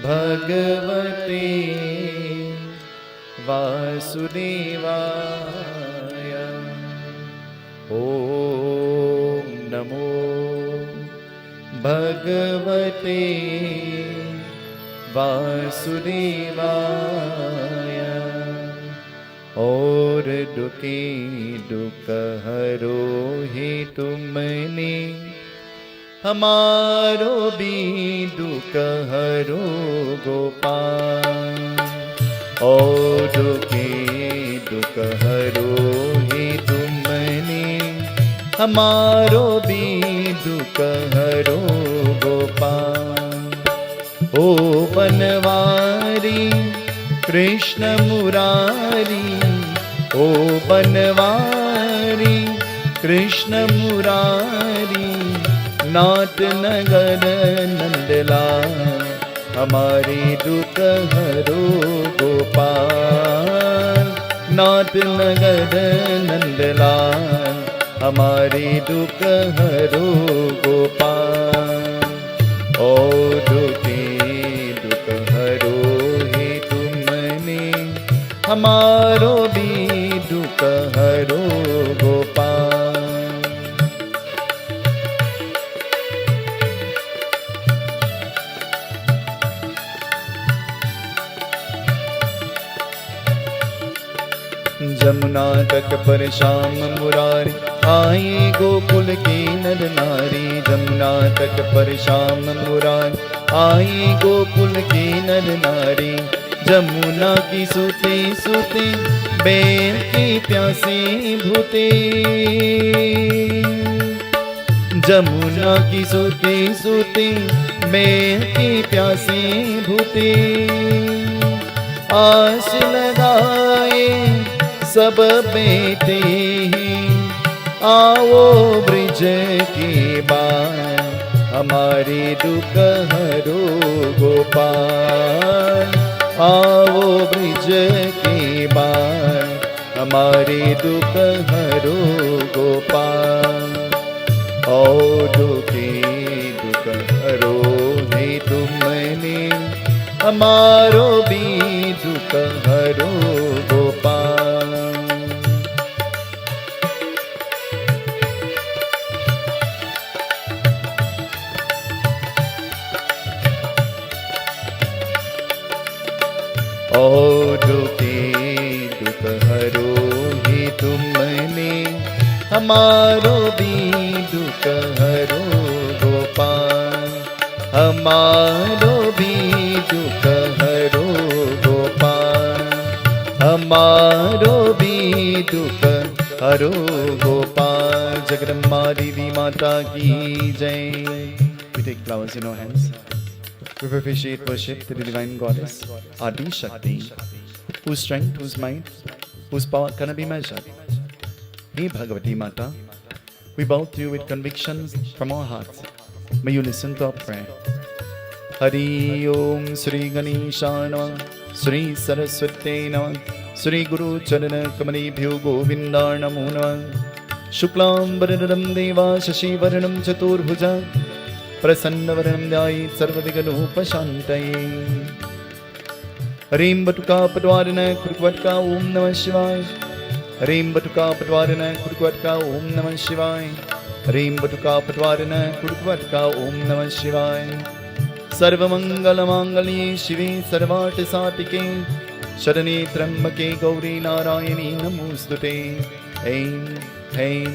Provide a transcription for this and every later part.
भगवते वासुदेवाय। ॐ नमो भगवते वासुदेवाय। और दुखे दुख हरो हे तुमने, हमारो भी दुख हरो गोपाल। और दुखे दुख हरो हे तुमने, हमारो भी दुख हरो गोपाल। ओ बनवारी कृष्ण मुरारी, ओ बनवारी कृष्ण मुरारी, नाथ नगर नंदलाल, हमारी दुख हरो गोपाल। नाथ नगर नंदलाल, हमारी दुख हरो गोपाल। ओ दुखे दुख हरो हे तुमने, हमारो भी दुख हरो गोपाल। जमुना तट पर श्याम मुरारी, आए गोकुल के नर नारी। जमुना तट पर श्याम मुरारी, आए गोकुल के नर नारी। जमुना की सूते सूते बैल के प्यासे भूते। जमुना की सूते सूते बैल के प्यासे भूते। आस लगाए सब बेटे हैं, आओ ब्रिज के बार, हमारे दुख हरो गोपाल। आओ ब्रिज के बार, हमारे दुख हरो गोपाल। ओ दुखे दुख हरो हे तुमने, हमारो भी दुख हरो गोपाल। ओ दुखे दुख हरो हे तुमने, हमारो भी दुख हरो गोपाल। हमारो भी दुख हरो गोपाल। हमारो भी दुख हरो गोपाल। जगदम्बा देवी माता की जय। We take flowers in our hands. We appreciate worship to the divine goddess, Adi Shakti, whose strength, whose might, whose power cannot be measured. Hey Bhagavati Mata, we bow to you with convictions from our hearts. May you listen to our prayer. Hari Om Sri Ganeshaya Namah, Sri Saraswate Namah, Sri Guru Charana Kamalebhyo Govindaya Namo Namah. Shuklam Varanam Deva Shashi Varanam Chaturbhuja, प्रसन्नवरणं ध्यायेत् सर्वविघ्नोपशान्तये। ह्रीं बटुका पटवारिण कुर्वट्का ओम नमः शिवाय। ह्रीं बटुका पटवारिण कुर्वट्का ओम नमः शिवाय। ह्रीं बटुका पटवारिण कुर्वट्का ओम नमः शिवाय। सर्वमंगलमांगल्ये शिवे सर्वार्थसाधिके, शरणे त्र्यंबके गौरी नारायणी नमोस्तुते। ऐं ह्रीं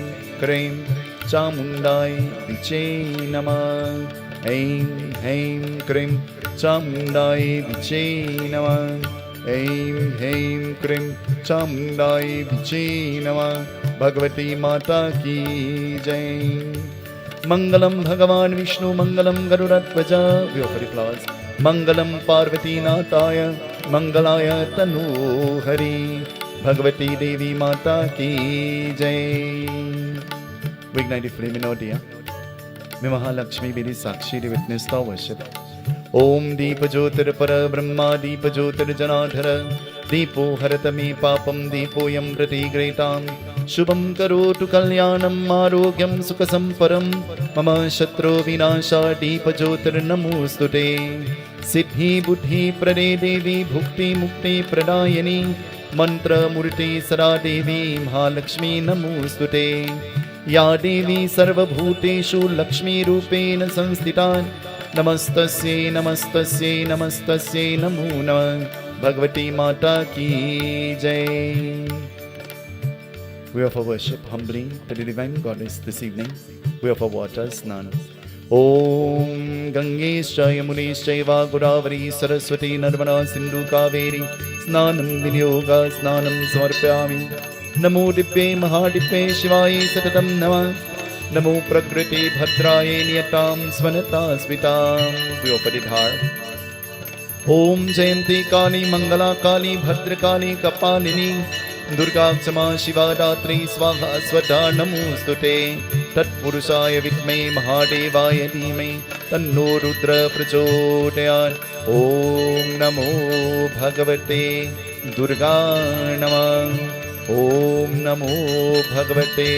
क्लीं चामुण्डाय विचे नमः। ऐं ह्रीं क्लीं चामुण्डाय विचे नमः। ऐं ह्रीं क्लीं चामुण्डाय विचे नमः। भगवती माता की जय। मंगलम भगवान विष्णु, मंगलम गरुड़ध्वज, व्योपरिफ्लावर्स। मंगलम पार्वती नाथाय, मंगलाय तनोहरि। भगवती देवी माता की जय। We ignite the flame in our diya. May Mahalakshmi be the Sakshi, the witness to our worship. Om Deepa Jyotir Para Brahma Deepa Jyotir Janadhara, Deepo Haratami Papam Deepo Yam Prati Gretam, शुभं करोतु कल्याणम् आरोग्यं सुखसम्परं मम शत्रु विनाशादीपज्योतिर्नमोऽस्तुते सिद्धि बुद्धि प्रदे देवी भुक्ति मुक्ति प्रदायिनी मंत्रमूर्ति सदा देवी महालक्ष्मी नमोऽस्तुते या देवी सर्वभूतेषु लक्ष्मीरूपेण संस्थिता नमस्तस्यै नमस्तस्यै नमस्तस्यै नमो नमः भगवती माता की जय। We offer worship humbly to the divine goddess this evening. We offer water snan. Om Gangescha Yamuneshchaiva Godavari Saraswati Narmada Sindhu Kaveri Snanam Vinyoga Snanam Samarpyami Namo Dippe Mahadippe Shivaye Satatam Namah Namo Prakriti Bhadraye Niyatam Svanata Svitam. We offer it hard. Om Jayanti Kali Mangala Kali Bhadrakali Kapalini Durga क्षमा शिवा दात्री स्वाहा स्वधा नमोस्तुते तत्पुरुषाय विद्महे महादेवाय धीमहि तन्नो रुद्र प्रचोदयात्। ओम नमो भगवते दुर्गा नमः। ओम नमो भगवते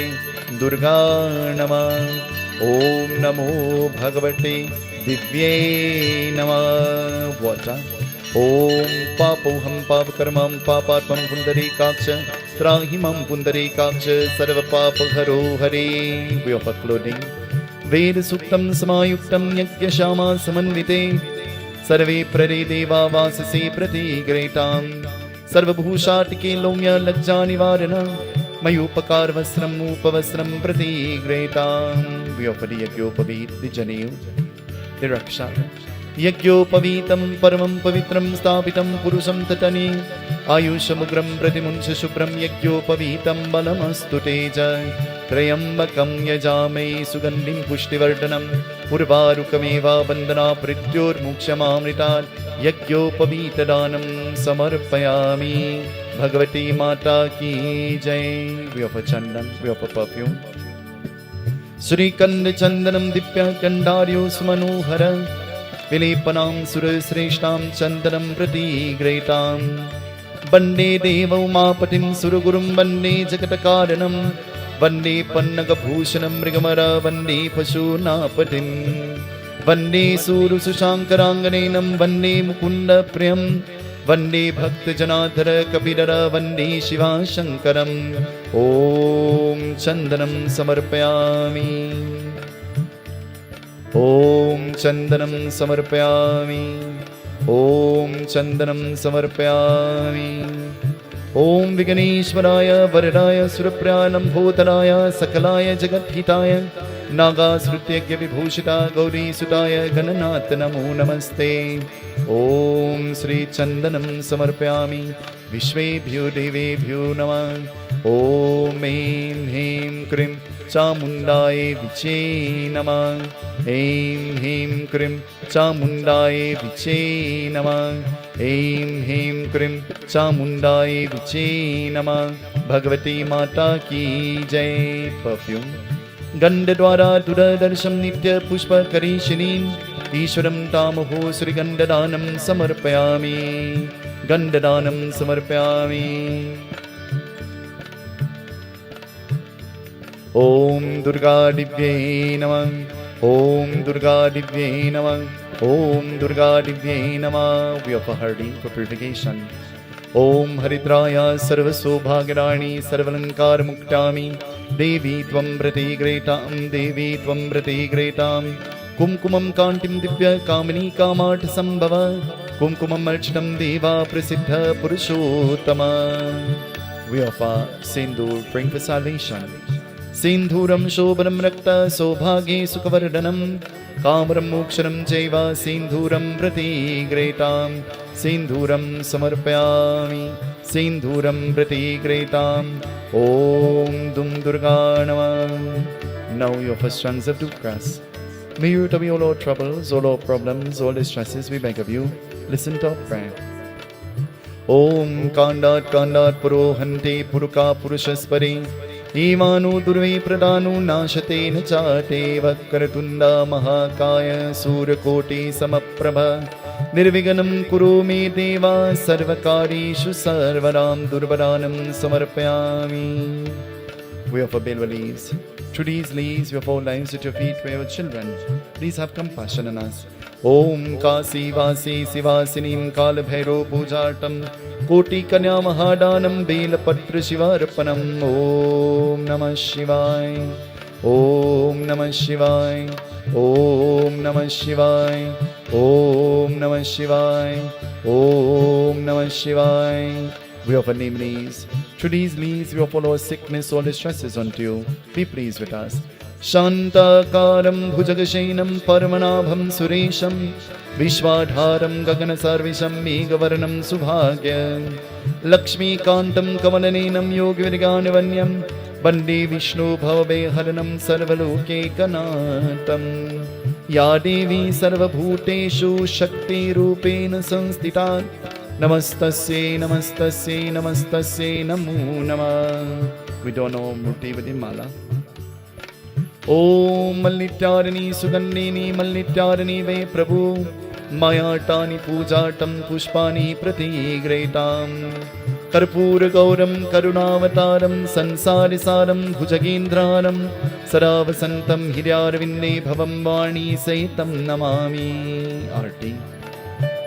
दुर्गा नमः। ओम नमो भगवते दिव्ये नमः। वाचा ओम पापोहम पापकर्मं पापात्मं पुंडरीकाक्ष त्राहि मम पुंडरीकाक्ष सर्व पापहरो हरे। वे ऑफर क्लोथिंग वेद सूक्तं समायुक्तं यज्ञशामा समन्विते सर्वे प्ररे देवा वाससे प्रतिग्रहीतां सर्वभूषाटिके लौम्य लज्जा निवारण मयोपकार वस्त्रम् उपवस्त्रं प्रतिग्रहीतां। वे ऑफर यज्ञोपवीत जनेऊ रक्षा यज्ञोपवीतं परमं पवित्रं स्थापितं पुरुषं ततनि आयुषमुग्रं प्रतिमुंश शुभ्रं यज्ञोपवीतं बलमस्तु तेज त्र्यम्बकं यजामहे सुगन्धिं पुष्टिवर्धनम् उर्वारुकमेव वन्दना मृत्योर्मुक्षमामृतात् यज्ञोपवीतदानं समर्पयामि। भगवती माता की जय। We offer chandan, we offer perfume श्रीकंद चंदनम दिव्य कंडार्यो सुमनोहर विलेपनां सुरश्रेष्ठां चन्दनं प्रतिग्रहीतां वन्दे देवौमापतिं सुरगुरुं वन्दे जगत्कारणं वन्दे पन्नगभूषणं मृगमर वन्दे पशूनापतिं वन्दे सूरुशशाङ्कराङ्गनेनं वन्दे मुकुन्दप्रियं वन्दे भक्तजनाधर कपिधर वन्दे शिवाशङ्करम्। ॐ चन्दनं समर्पयामि। ओम चंदनं समर्पयामि। ओम चंदनं समर्पयामि। ओम विघ्नेश्वराय वरदाय सुरप्रियाय लंबोदराय सकलाय जगद्हिताय नागासृत्यज्ञ विभूषिता गौरीसुताय गणनाथ नमो नमस्ते। ओम श्री चंदनं समर्पयामि। विश्वेभ्यो देवेभ्यो नमः। ओम ऐं ह्रीं क्रीं चामुण्डाय विचे नमः। ऐं ह्रीं क्रीं चामुण्डाय विचे नमः। ऐं ह्रीं क्रीं चामुण्डाय विचे नमः। भगवती माता की जय। परफ्यूम गंधद्वारा दुरदर्शं नित्य पुष्पकरीशिनीम् ईश्वरं तामहो श्रीगन्धदानं समर्पयामि। गन्धदानं समर्पयामि। ओम दुर्गा दिव्यै नमः। ओम दुर्गा दिव्यै नमः। ओम दुर्गा दिव्यै नमः। We offer hardi for purification. ओम हरिद्राय सर्वसौभाग्यराणि सर्वालंकारमुक्तामि देवी त्वं प्रतिग्रहीतां देवी त्वं प्रतिग्रहीतां कुमकुमं कान्तिं दिव्य कामिनी कामाठ संभव कुमकुमं अर्चितं देवा प्रसिद्ध पुरुषोत्तम। We offer Sindur, bring for salvation. Sindhuram शोभनं रक्त सौभाग्ये सुखवर्धनं कामरं मोक्षरं चैव सिन्धूरं प्रतिग्रहीतां सिन्धूरं समर्पयामि। सिन्धूरं प्रतिग्रहीतां ॐ दुं दुर्गा नमः। Now your first sons of Dukras. May you to be all our troubles, all our problems, all distresses, we beg of you. Listen to our prayer. Om Kandat Kandat Purohante Puruka Purushaspari Imanu Durve Pradanu Nashate Nachate Vakkaratunda Mahakaya Surakoti Samaprabha Nirviganam Kuru Me Deva Sarvakarishu Sarvaram Durvaranam Samarpayami. We offer bilwa leaves. Through these leaves, we offer lives at your feet for your children. Please have compassion on us. Om Kasi Vasi Sivasinim Kala Bhairo Pujatam Koti Kanya Mahadanam Belapatra Shivarpanam. Om Namah Shivaya. Om Namah Shivaya. Om Namah Shivaya. Om Namah Shivaya. Om Namah Shivaya. We offer name leaves. Through these leaves, we offer our sickness, all distresses unto you. Be pleased with us. Shantakaram Bhujagashainam Paramanabham Suresham Vishwadharam Gagana Sarvisham Megavaranam Subhagyam Lakshmi Kantam Kamalanenam Yogivirganivanyam Bande Vishnu Bhavabeharanam Sarvaloke Kanatam Ya Devi Sarvabhuteshu Shakti Rupena Sanstita Namastasye Namastasye Namastasye Namo Namah. We don't know Murti with the Mala. Om Mallittarani Sugandhini Mallittarani Ve Prabhu Mayatani Pujatam Pushpani Pratigretam Karpura Gauram Karunavataram Sansarisaram Bhujagendraram Saravasantam Hiryarvinde Bhavam Vani Saitam Namami. Arti.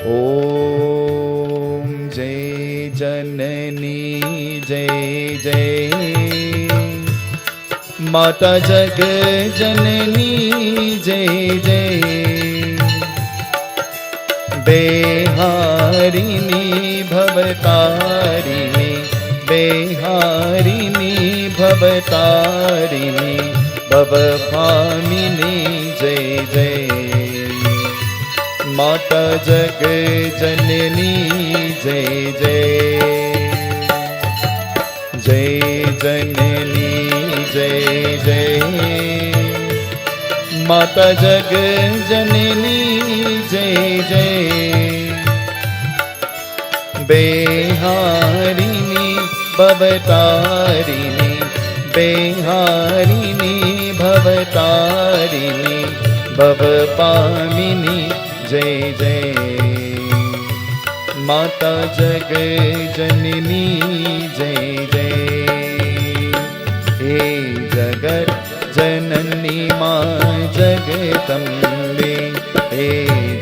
Om Jai Janani Jai Jai Mata Jag Janani Jai Jai Beharini Bhavatarini Beharini Bhavatarini Bhavapamini Jai Jai Mata Jag Janani Jai Jai Jai Janani Jai Jai Mata Jag Janani Jai Jai Beharini Bhavatarini Beharini Bhavatarini Bhavapamini Jai Jai Mata Jag Janani Jai Jai He Jagat Janani Ma Jagatambe He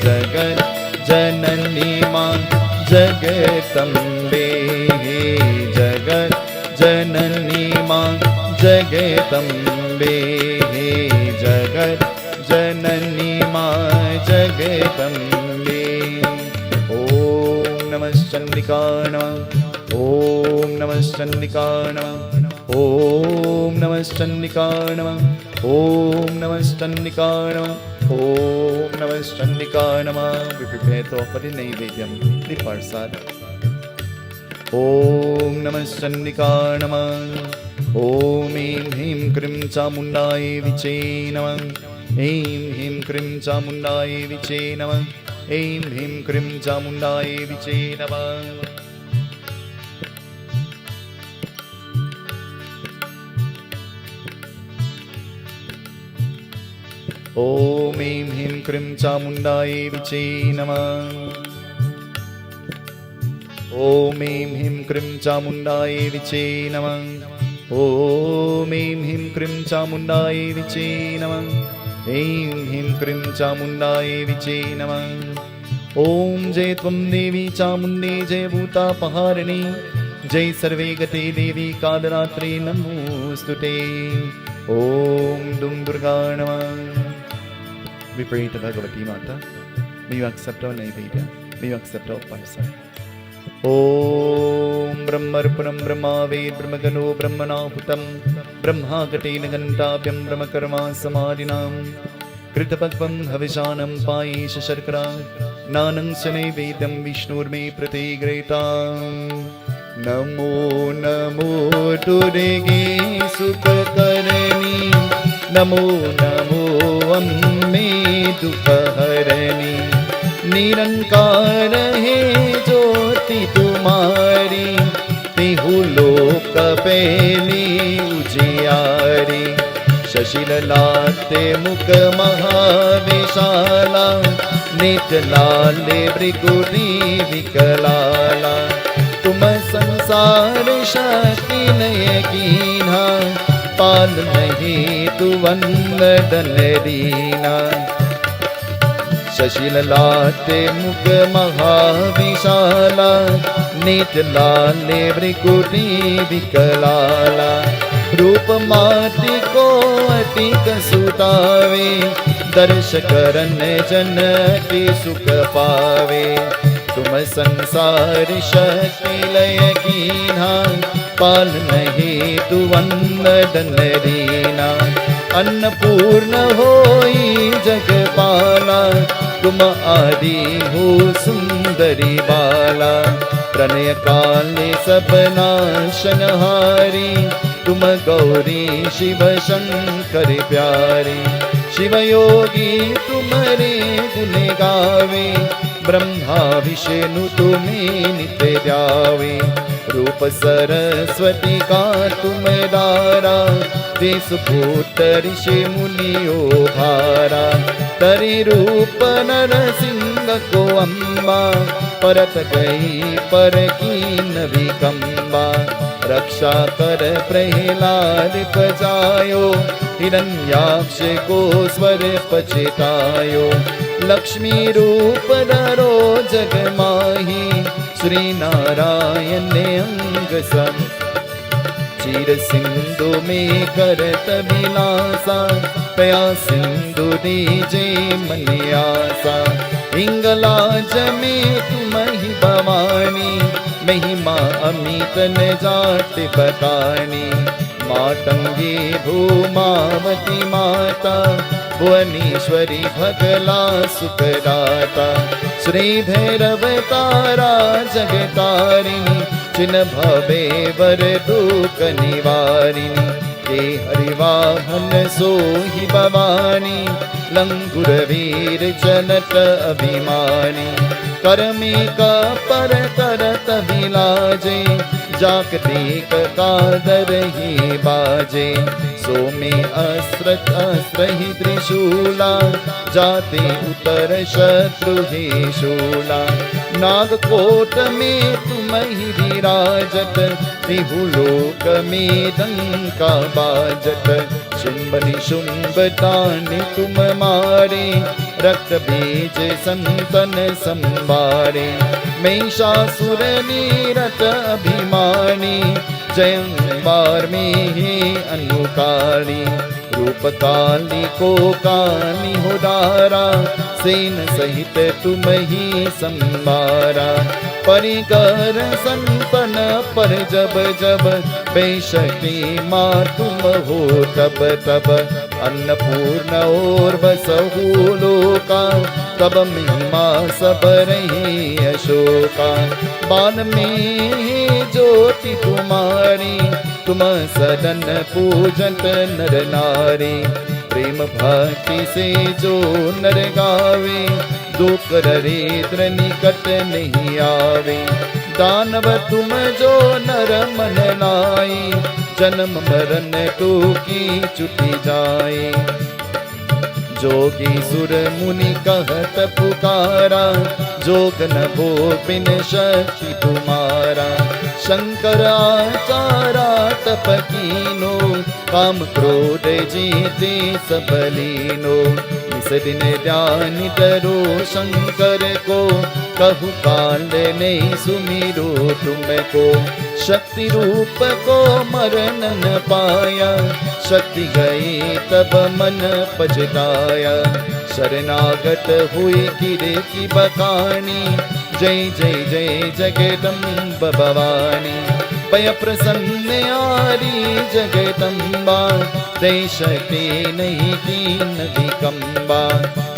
Jagat Janani Ma Jagatambe He Jagat Janani Ma Jagatambe He Jagat Janani Ma Jagatambe. Om Namah Chandikana Om Namah Chandikana Om Namah Chandikana Om Namah Chandikana Om Namah Chandikana. We prepare to offer the Naivedyam, the Persad. Om Namah Chandikana Om Him Him Krim Chamundai Viche Namah Aim Him Krim Chamundai Viche Namah Aim Him Krim Chamundai Viche Namah. Om Aim Him Krim Chamundai Viche Namah Om Aim Him Krim Chamundai Viche Namah Om Aim Him Krim Chamundai Viche Namah Aim Him Krim Chamundai Viche Namah. Om Jai Tvam Devi Chamundi Jai Bhuta Paharini Jai Sarve Gate Devi Kadaratri Namostute. Om Dum Durga Namah. We pray to Bhagavati Mata. May you accept our Naivedya. May you accept our Persad. Om Brahmarpanam Brahma Ved Brahmagano Brahmanahutam Brahma Gatena Gantabhyam Brahmakarma Samadhinam Kritapakvam Havishanam Paisha Sharkara Nanang Sanaivedam Vishnurme Pratigretam. Namo Namo Durge Sukhakarani Namo Namo Amme Dukharani निरंकार है ज्योति तुम्हारी तिहु लोक पहली उजियारी शशिल लाते मुख महाविशाला नेत्र लाले भृगुरी विकलाला तुम संसार शक्ति नय कीन्हा पाल नहीं तु वंदन दीना। शशिललाटे मुख महाविशाला, नीत लाले भृकुटी विकलाला। रूप माटी को अतिक सुतावे, दर्श करन जन के सुख पावे। तुम संसार शक्ति लय कीन्हा, पाल नहीं तु वंदन दीना। अन्नपूर्ण होई जगपाला, तुम आदि हो सुंदरी बाला। प्रणय काले सब नाशनहारी, तुम गौरी शिव शंकर प्यारी। शिव योगी तुम्हारे गुण गावे, ब्रह्मा विष्णु तुम्हें नित्य ध्यावे। रूप सरस्वती का तुम दारा, देश भूत ऋषि मुनियो भारा। तरि रूप नरसिंह को अम्बा, परत गई पर कीन विकम्बा। रक्षा कर प्रहलाद पजायो, हिरण्याक्ष को स्वर पचितायो। लक्ष्मी रूप धरो जग माही, श्री नारायण अंग सम। चीर सिंधु में करत विलासा, तया सिंधु दीजे मन्यासा। हिंगलाज में तुम ही भवानी, महिमा अमित न जात बतानी। मातंगी भूमावती माता, भुवनेश्वरी भगला सुखदाता। श्री भैरव तारा जगतारिणी, चिन्ह भवे वर दुख निवारिणी। के हरिवाहन सोहि भवानी, लंगुर वीर जनत अभिमानी। करमे का पर करत विलाजे, जागतिक कादर ही बाजे। सोमे अस्त्रत अस्त्र ही त्रिशूला, जाते उतर शत्रु ही शूला। नागकोट में तुम ही विराजत, त्रिभुलोक में डंका बाजत। शुंभ निशुंभ ताने तुम मारे, रक्त बीज संतन संवारे। महिषासुर नीरत अभिमानी, जयंबार में हे अनुकाली। रूप काली को काली हो दारा, सेन सहित तुम ही संवारा। परिकर संतन पर जब जब, बेशक्ति माँ तुम हो तब तब। अन्नपूर्ण और बसहु लोका, तब महिमा सब रही अशोका। बाल में ज्योति तुम्हारी, तुम सदन पूजत नर नारी। प्रेम भक्ति से जो नर गावे, दुख दरिद्र निकट नहीं आवे। दानव तुम जो नर मन लाई, जन्म मरण तो की छुटी जाए। जोगी सुर मुनि कहत पुकारा, जोग न भोग बिन शक्ति तुम्हारा। शंकर आचारा तप कीनो, काम क्रोध जीते सब लीनो। इस दिन ध्यान धरो शंकर को, कहु काल नहीं सुमिरो तुमको। शक्ति रूप को मरण न पाया, शक्ति गई तब मन पछताया। शरणागत हुई गिरे की बखानी, जय जय जय जगदम्ब भवानी। भय प्रसन्न आरी जगदम्बा, दे शक्ति नहीं कीन विकम्बा।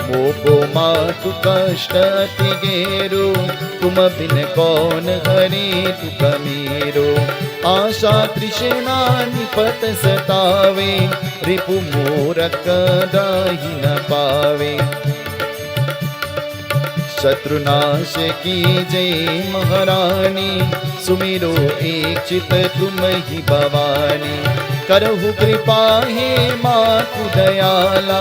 मोको मातु कष्ट अति गेरो, तुम बिन कौन हरे तुक मेरो। आशा तृष्णा निपत सतावे, रिपु मूरख दाहि न पावे। शत्रुनाश की जय महारानी, सुमिरो एक चित तुम ही भवानी। करहु कृपा हे मातु दयाला,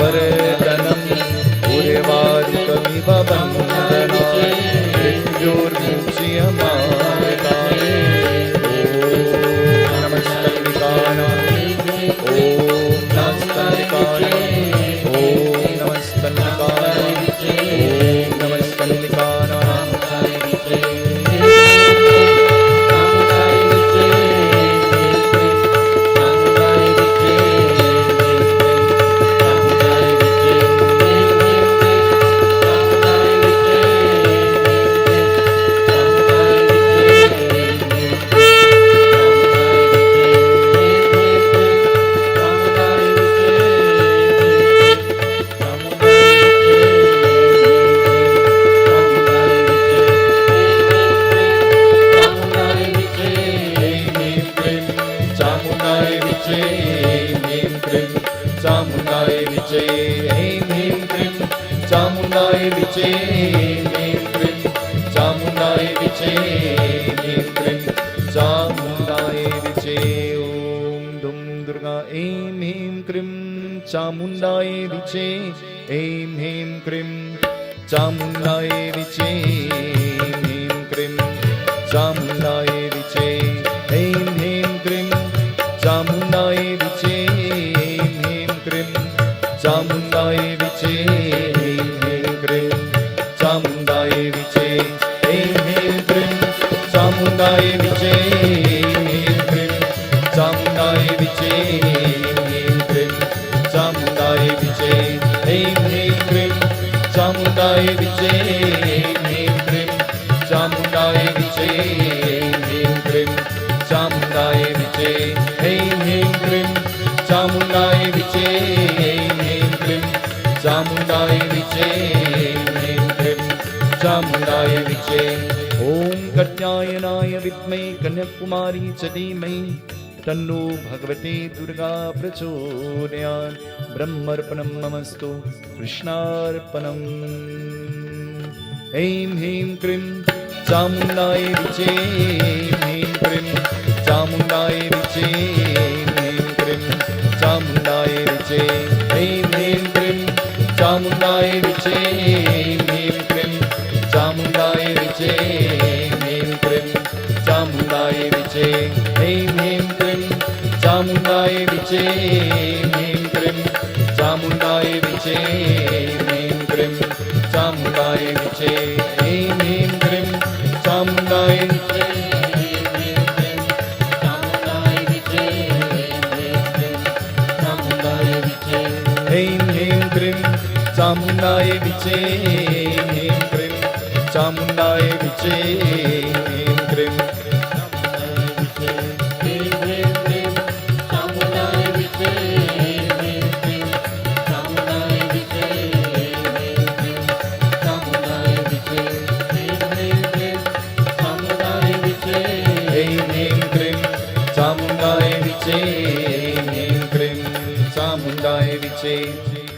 वरदनं उर्वारुकमिव बन्धना मृत्युर्मुच्यमामृतात्। ॐ नमस्तल्लिकाय ॐ नमस्तल्लिकाय ॐ नमस्तल्लिकाय ॐ नमस्तल्लिकाय चामुंडाय विचे ऐं ह्रीं क्रीं चामुंडाय विचे ह्रीं क्रीं चामुंडाय विचे ऐं ह्रीं क्रीं चामुंडाय विचे ह्रीं क्रीं चामुंडाय विचे ह्रीं क्रीं चामुंडाय विचे ऐं ह्रीं क्रीं चामुंडाय विचे ह्रीं क्रीं चामुंडाय विचे चामुंडाय विचे ऐं ह्रीं क्रीं चामुंडाय विचे ह्रीं क्रीं चामुंडाय विचे ह्रीं क्रीं चामुंडाय विचे ऐं ह्रीं क्रीं चामुंडाय विचे ह्रीं क्रीं चामुंडाय विचे ह्रीं क्रीं चामुंडाय विचे। ॐ कत्यायनाय विद्महे कन्याकुमारी च धीमहि तन्नो भगवती दुर्गा प्रचोदयात्। ब्रह्मार्पणं ममस्तु कृष्णार्पणम्। ऐं ह्रीं क्रीं चामुंडाय विचे ह्रीं क्रीं चामुंडाय विचे ह्रीं क्रीं चामुंडाय विचे ऐं ह्रीं क्रीं चामुंडाय विचे ह्रीं क्रीं चामुंडाय विचे ह्रीं क्रीं चामुंडाय विचे ऐं ह्रीं क्रीं चामुंडाय विचे ह्रीं क्रीं चामुंडाय विचे ह्रीं क्रीं चामुंडाय विचे ऐं ह्रीं क्रीं चामुंडाय विचे ऐं ह्रीं क्रीं चामुंडाय विचे ह्रीं क्रीं चामुंडाय विचे ह्रीं क्रीं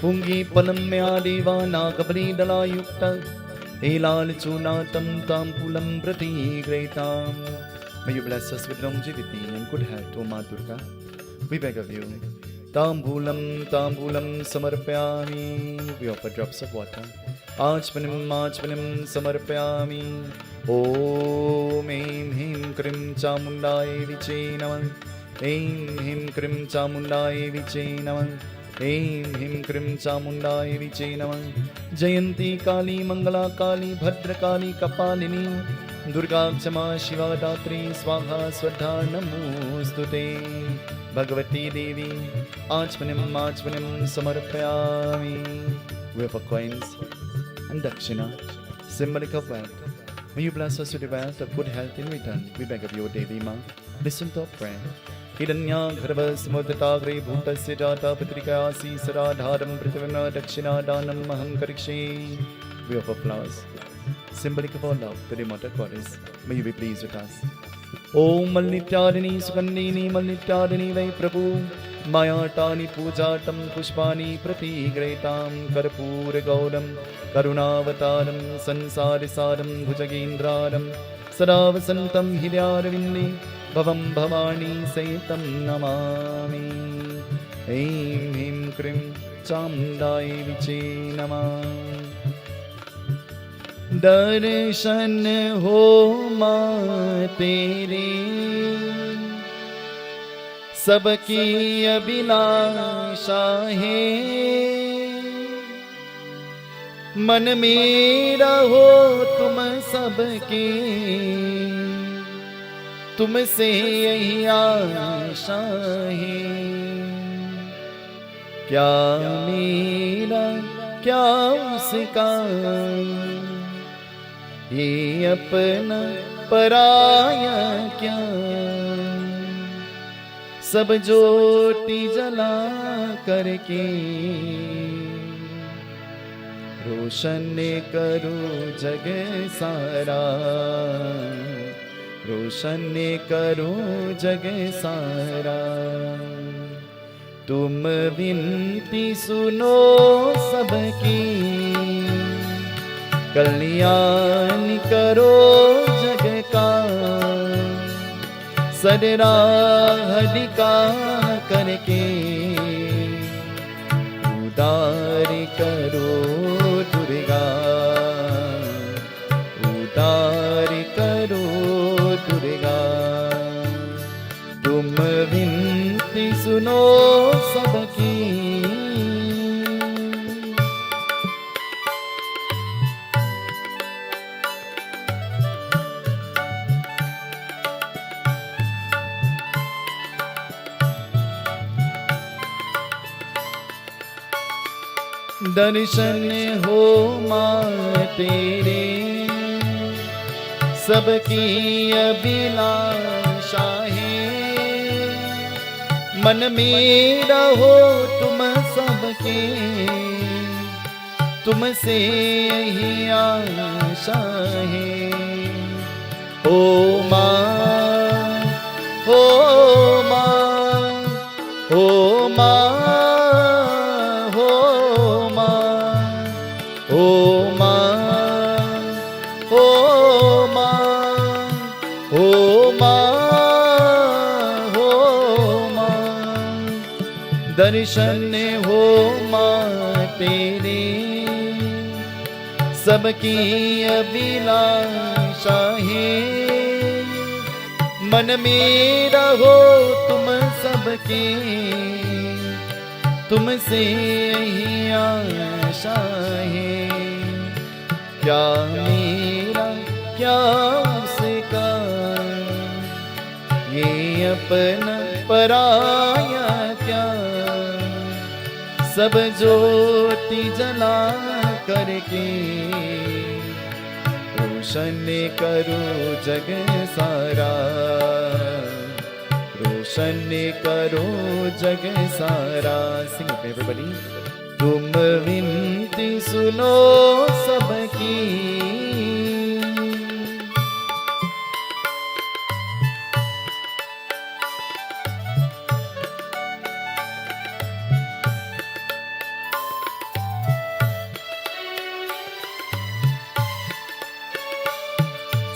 पुंगी पलम्या देवा नागबलीदलायुक्त हेलालचूनातं ताम्बूलं प्रतिगृहीताम्. May you bless us with longevity and good health, O Ma Durga. We beg of you. Tambulam, tambulam samarpyami. We offer drops of water. Achmanam samarpyami. Om Aim Him Krim Chamundaya Viche Namah. Aim Him Krim Chamundaya Viche Namah. ऐं ह्रीं क्रीं चामुंडाय विचे नमः। जयंती काली मंगला काली भद्रकाली कपालिनी दुर्गा क्षमा शिवा दात्री स्वाहा स्वधा नमोस्तुते। भगवती देवी आचमनीं समर्पयामि। We offer coins and dakshina, symbolic of wealth. May you bless us with the wealth of good health in return. We beg of you, Devi Ma, listen to our prayer. हिरण्या गर्भसमुद्रताग्रे भूतस्य जाता पत्रिकासी सराधारं पृथिवीना दक्षिणादानम् अहं करिष्ये। We offer flowers, symbolic of our love to the Mother Goddess. May you be pleased with us. Om Malnityarini Sugandhini Malnityarini Vai Prabhu Mayatani Pujatam Pushpani Pratigretam Karpur Gaudam Karunavataram Sansarisaram Bhujagendraram Sadavasantam Hiryarvindi Bhavam Bhavani Saitam Namami. Aim Him Krim चामुण्डाय विचे नमः। दर्शन हो माँ तेरे सबकी अभिलाषा है, मन में रहो तुम सबके, तुमसे यही आशा है। क्या मेरा क्या उसका, ये अपना पराया क्या, सब ज्योति जला करके रोशन करो जग सारा, रोशन करो जग सारा। तुम विनती सुनो सबकी, कल्याण करो जग का, सदरा हरिका करके उदार करो दुर्गा, उदार करो दुर्गा। तुम विनती सुनो सबकी, दर्शन हो माँ तेरे सबकी अभिलाषा है, मन में रहो तुम सबके, तुमसे यही आशा है। ओ माँ, ओ माँ, ओ माँ, दर्शन हो माँ तेरे सबकी अभिलाषा है, मन में रहो तुम सबके, तुमसे यही आशा है। क्या मेरा क्या उसका, ये अपना पराया क्या, सब ज्योति जला करके रोशन करो जग सारा, रोशन करो जग सारा। सिंग एवरीबॉडी। तुम विनती सुनो सबकी,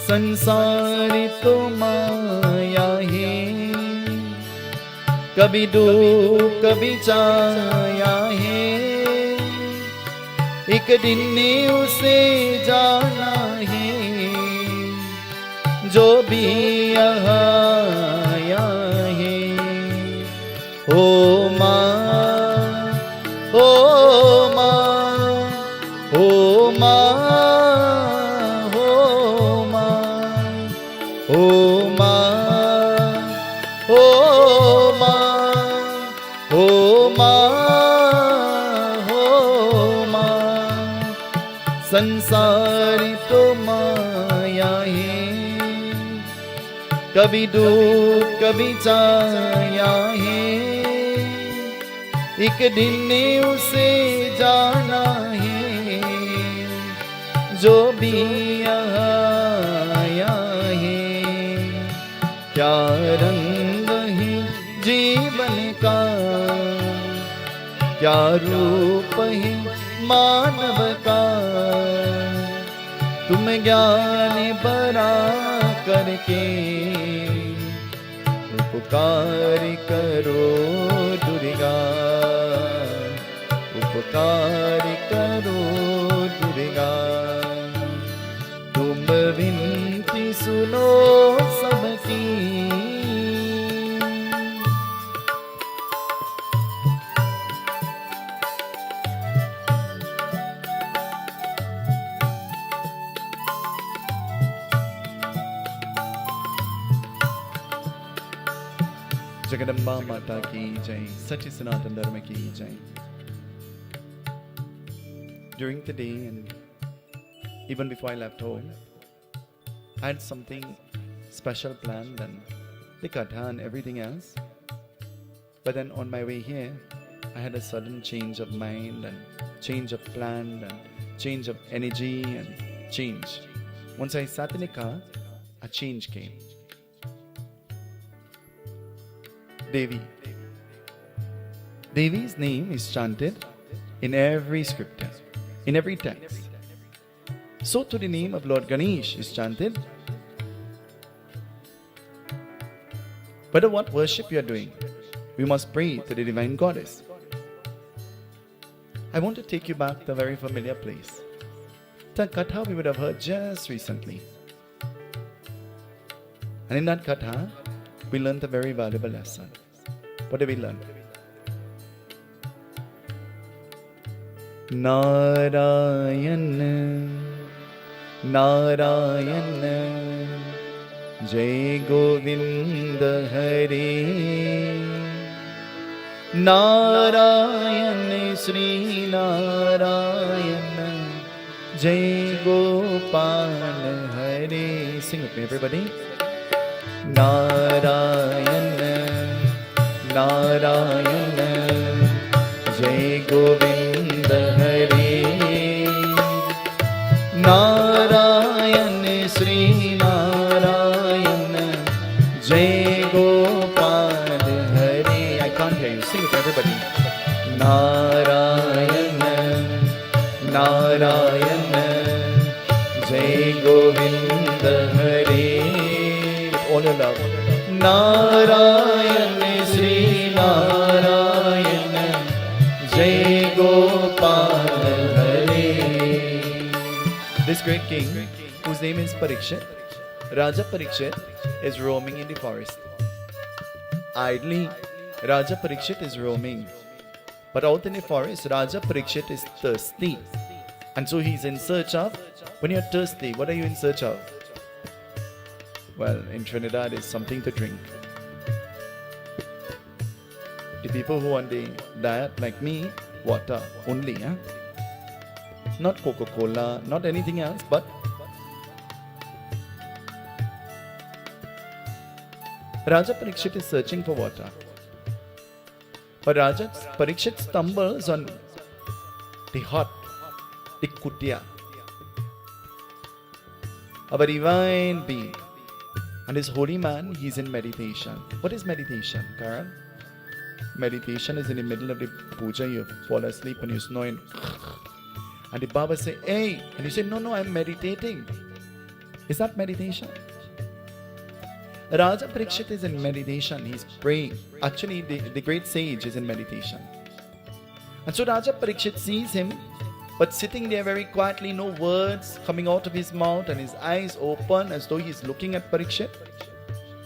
संसार तो माया है, कभी दुख कभी छाया है, एक दिन ने उसे जाना है, जो भी यहाँ आया है। ओ माँ, ओ माँ, ओ माँ, संसार तो माया है, कभी दुख कभी छाया है, एक दिन ने उसे जाना है, जो भी यहाँ आया है। क्या रंग है जीवन का, क्या रूप है मानव का, तुम ज्ञान बरा करके उपकार करो दुर्गा, पुकार करो दुर्गा, तुम विनती सुनो सबकी। जगदम्बा माता की जय, सच्चे सनातन धर्म की जय। During the day and even before I left home, I had something special planned and the katha and everything else. But then on my way here, I had a sudden change of mind and change of plan and change of energy and change. Once I sat in a car, a change came. Devi. Devi's name is chanted in every scripture, in every text. So too the name of Lord Ganesh is chanted. Whether what worship you are doing, we must pray to the divine goddess. I want to take you back to a very familiar place. The katha we would have heard just recently. And in that katha, we learned a very valuable lesson. What did we learn? Narayan, Narayan, Jai Govinda Hare. Narayan, Sri Narayan, Jai Gopal Hare. Sing with me, everybody. Narayan, Narayan, Jai Govinda Hare. Narayan, Sri Narayan, Jai Gopal Hare. I can't hear you. Sing it for everybody. Narayan, Narayan, Jai Govinda Hare. All your love. Narayan, Sri Narayan, Jai Gopal Hare. This great king, whose name is Parikshit, Raja Parikshit, is roaming in the forest. Idly, Raja Parikshit is roaming. But out in the forest, Raja Parikshit is thirsty. And so he's in search of, when you're thirsty, what are you in search of? Well, in Trinidad, it's something to drink. The people who on the diet like me, water only, huh? Not Coca-Cola, not anything else, but Raja Parikshit is searching for water. But Raja Parikshit stumbles on the hut, the kutia of a divine being. And this holy man, he's in meditation. What is meditation, Carol? Meditation is in the middle of the puja, you fall asleep and you snore and the Baba say, hey, and you say, no, I'm meditating. Is that meditation? Raja Parikshit is in meditation, he's praying. Actually, the great sage is in meditation. And so Raja Parikshit sees him, but sitting there very quietly, no words coming out of his mouth and his eyes open as though he's looking at Parikshit.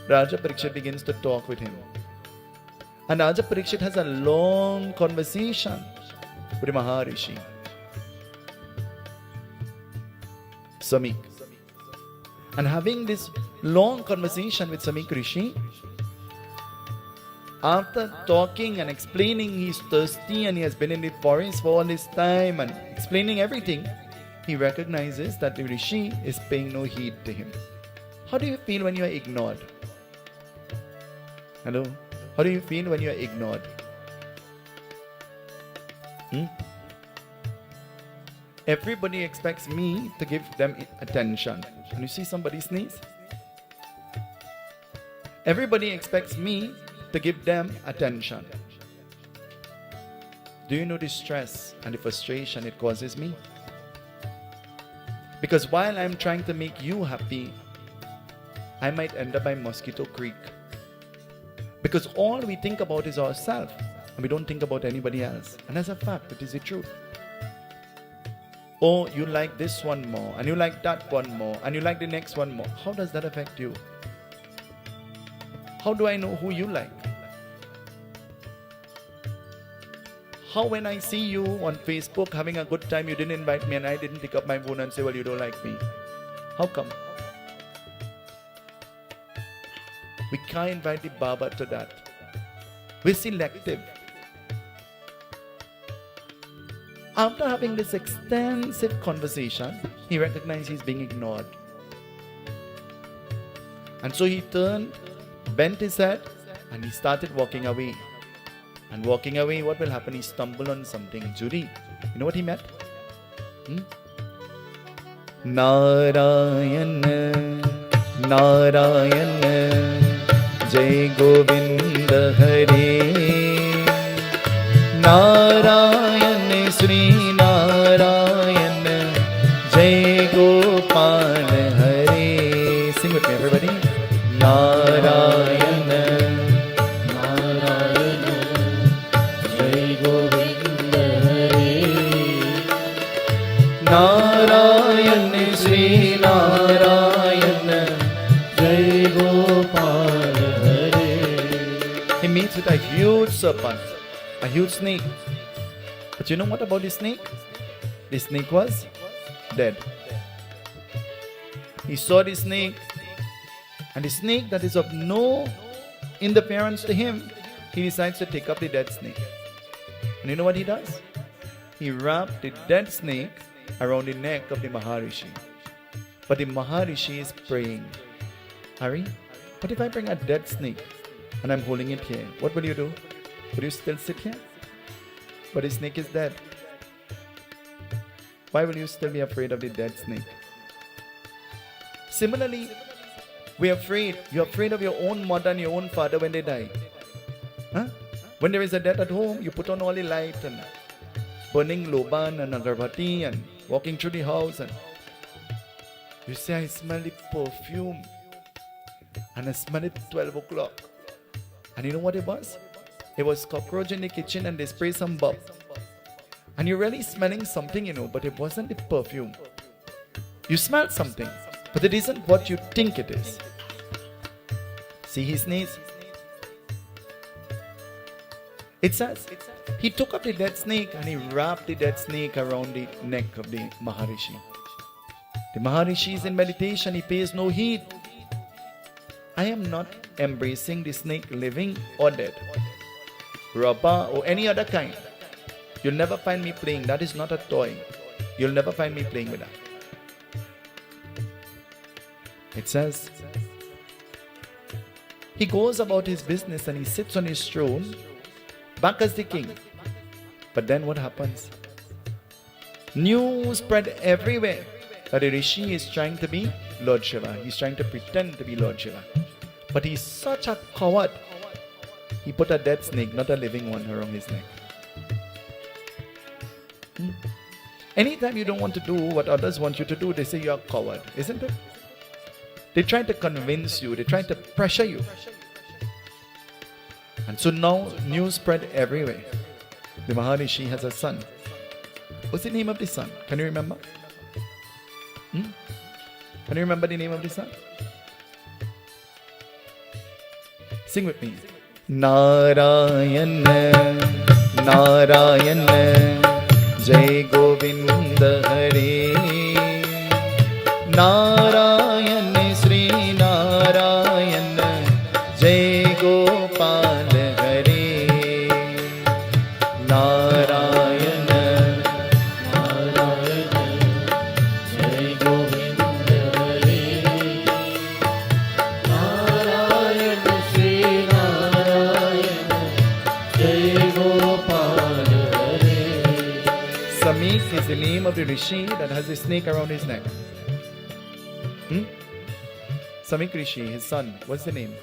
Raja Parikshit begins to talk with him. And Raja Parikshit has a long conversation with the Maharishi, Samik. And having this long conversation with Samik Rishi, after talking and explaining he's thirsty and he has been in the forest for all this time and explaining everything, he recognizes that the Rishi is paying no heed to him. How do you feel when you are ignored? Hello? How do you feel when you are ignored? Everybody expects me to give them attention. When you see somebody sneeze, everybody expects me to give them attention. Do you know the stress and the frustration it causes me? Because while I'm trying to make you happy, I might end up by Mosquito Creek. Because all we think about is ourselves. and we don't think about anybody else. And as a fact, it is the truth. Oh, you like this one more, and you like that one more, and you like the next one more. How does that affect you? How do I know who you like? How when I see you on Facebook having a good time, you didn't invite me and I didn't pick up my phone and say, well, you don't like me? How come? We can't invite the Baba to that. We're selective. After having this extensive conversation, he recognized he's being ignored. And so he turned, bent his head, and he started walking away. And walking away, what will happen? He stumbled on something. Judy, you know what he met? Narayana, Narayana, Jai Govinda Hare. Narayana, Sri Narayana, Jai Gopal Hare. Sing with me, everybody. Narayana. Narayana, Sri Narayana, Jai Gopal Hare. He meets with a huge serpent, a huge snake. But you know what about the snake? The snake was dead. He saw the snake, and the snake that is of no interference to him, he decides to take up the dead snake. And you know what he does? He wrapped the dead snake around the neck of the Maharishi. But the Maharishi is praying, Hari, what if I bring a dead snake and I'm holding it here? What will you do? Will you still sit here? But the snake is dead. Why will you still be afraid of the dead snake? Similarly, we're afraid. You're afraid of your own mother and your own father when they die. Huh? When there is a death at home, you put on all the light and burning loban and agarbatti and walking through the house, and you say, I smell the perfume, and I smell it 12 o'clock. And you know what it was? It was cockroach in the kitchen and they spray some bulb. And you're really smelling something, but it wasn't the perfume. You smelled something, but it isn't what you think it is. See his sneeze? It says, he took up the dead snake and he wrapped the dead snake around the neck of the Maharishi. The Maharishi is in meditation, he pays no heed. I am not embracing the snake living or dead, rubber or any other kind. You'll never find me playing. That is not a toy. You'll never find me playing with that. It says, he goes about his business and he sits on his throne back as the king. But then what happens? News spread everywhere that the Rishi is trying to be Lord Shiva. He's trying to pretend to be Lord Shiva. But he's such a coward. He put a dead snake, not a living one, around his neck. Anytime you don't want to do what others want you to do, they say you're a coward, isn't it? They try to convince you, they try to pressure you. And so now news spread everywhere. The Maharishi has a son. What's the name of the son? Can you remember? Can you remember the name of the son? Sing with me. Narayana, Narayana, Jai Govinda Hare. Narayana, Sri Narayana, Jai Gopal Hare. Narayana, Narayana, Jai Govinda Hare. Narayana, Sri Narayana, Jai Gopal Hare. Samik is the name of the Rishi that has a snake around his neck. Samik Rishi, his son, what's the name?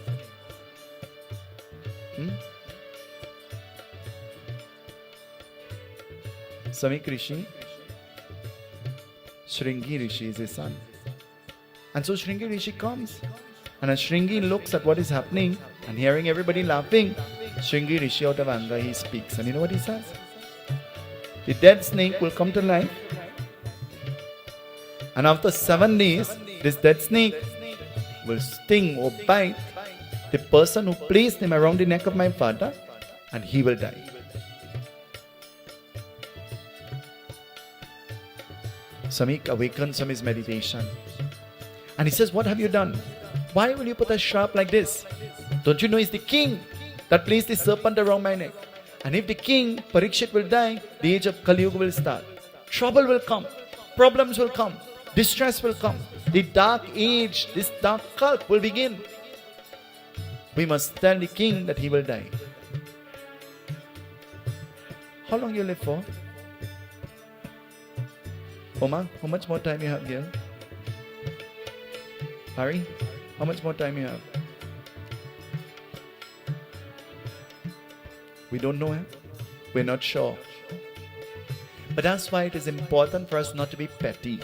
Samik Rishi, Shringi Rishi is his son. And so Shringi Rishi comes, and as Shringi looks at what is happening and hearing everybody laughing, Shringi Rishi out of anger, he speaks. And you know what he says? The dead snake will come to life. And after 7 days, this dead snake will sting or bite the person who placed him around the neck of my father, and he will die. Samik awakens from his meditation. And he says, what have you done? Why will you put a sharp like this? Don't you know it's the king that placed the serpent around my neck? And if the king, Parikshit, will die, the age of Kali Yuga will start. Trouble will come. Problems will come. Distress will come. The dark age, this dark cult will begin. We must tell the king that he will die. How long you live for? Oma, how much more time you have here? Harry, how much more time you have? We don't know him. We're not sure. But that's why it is important for us not to be petty.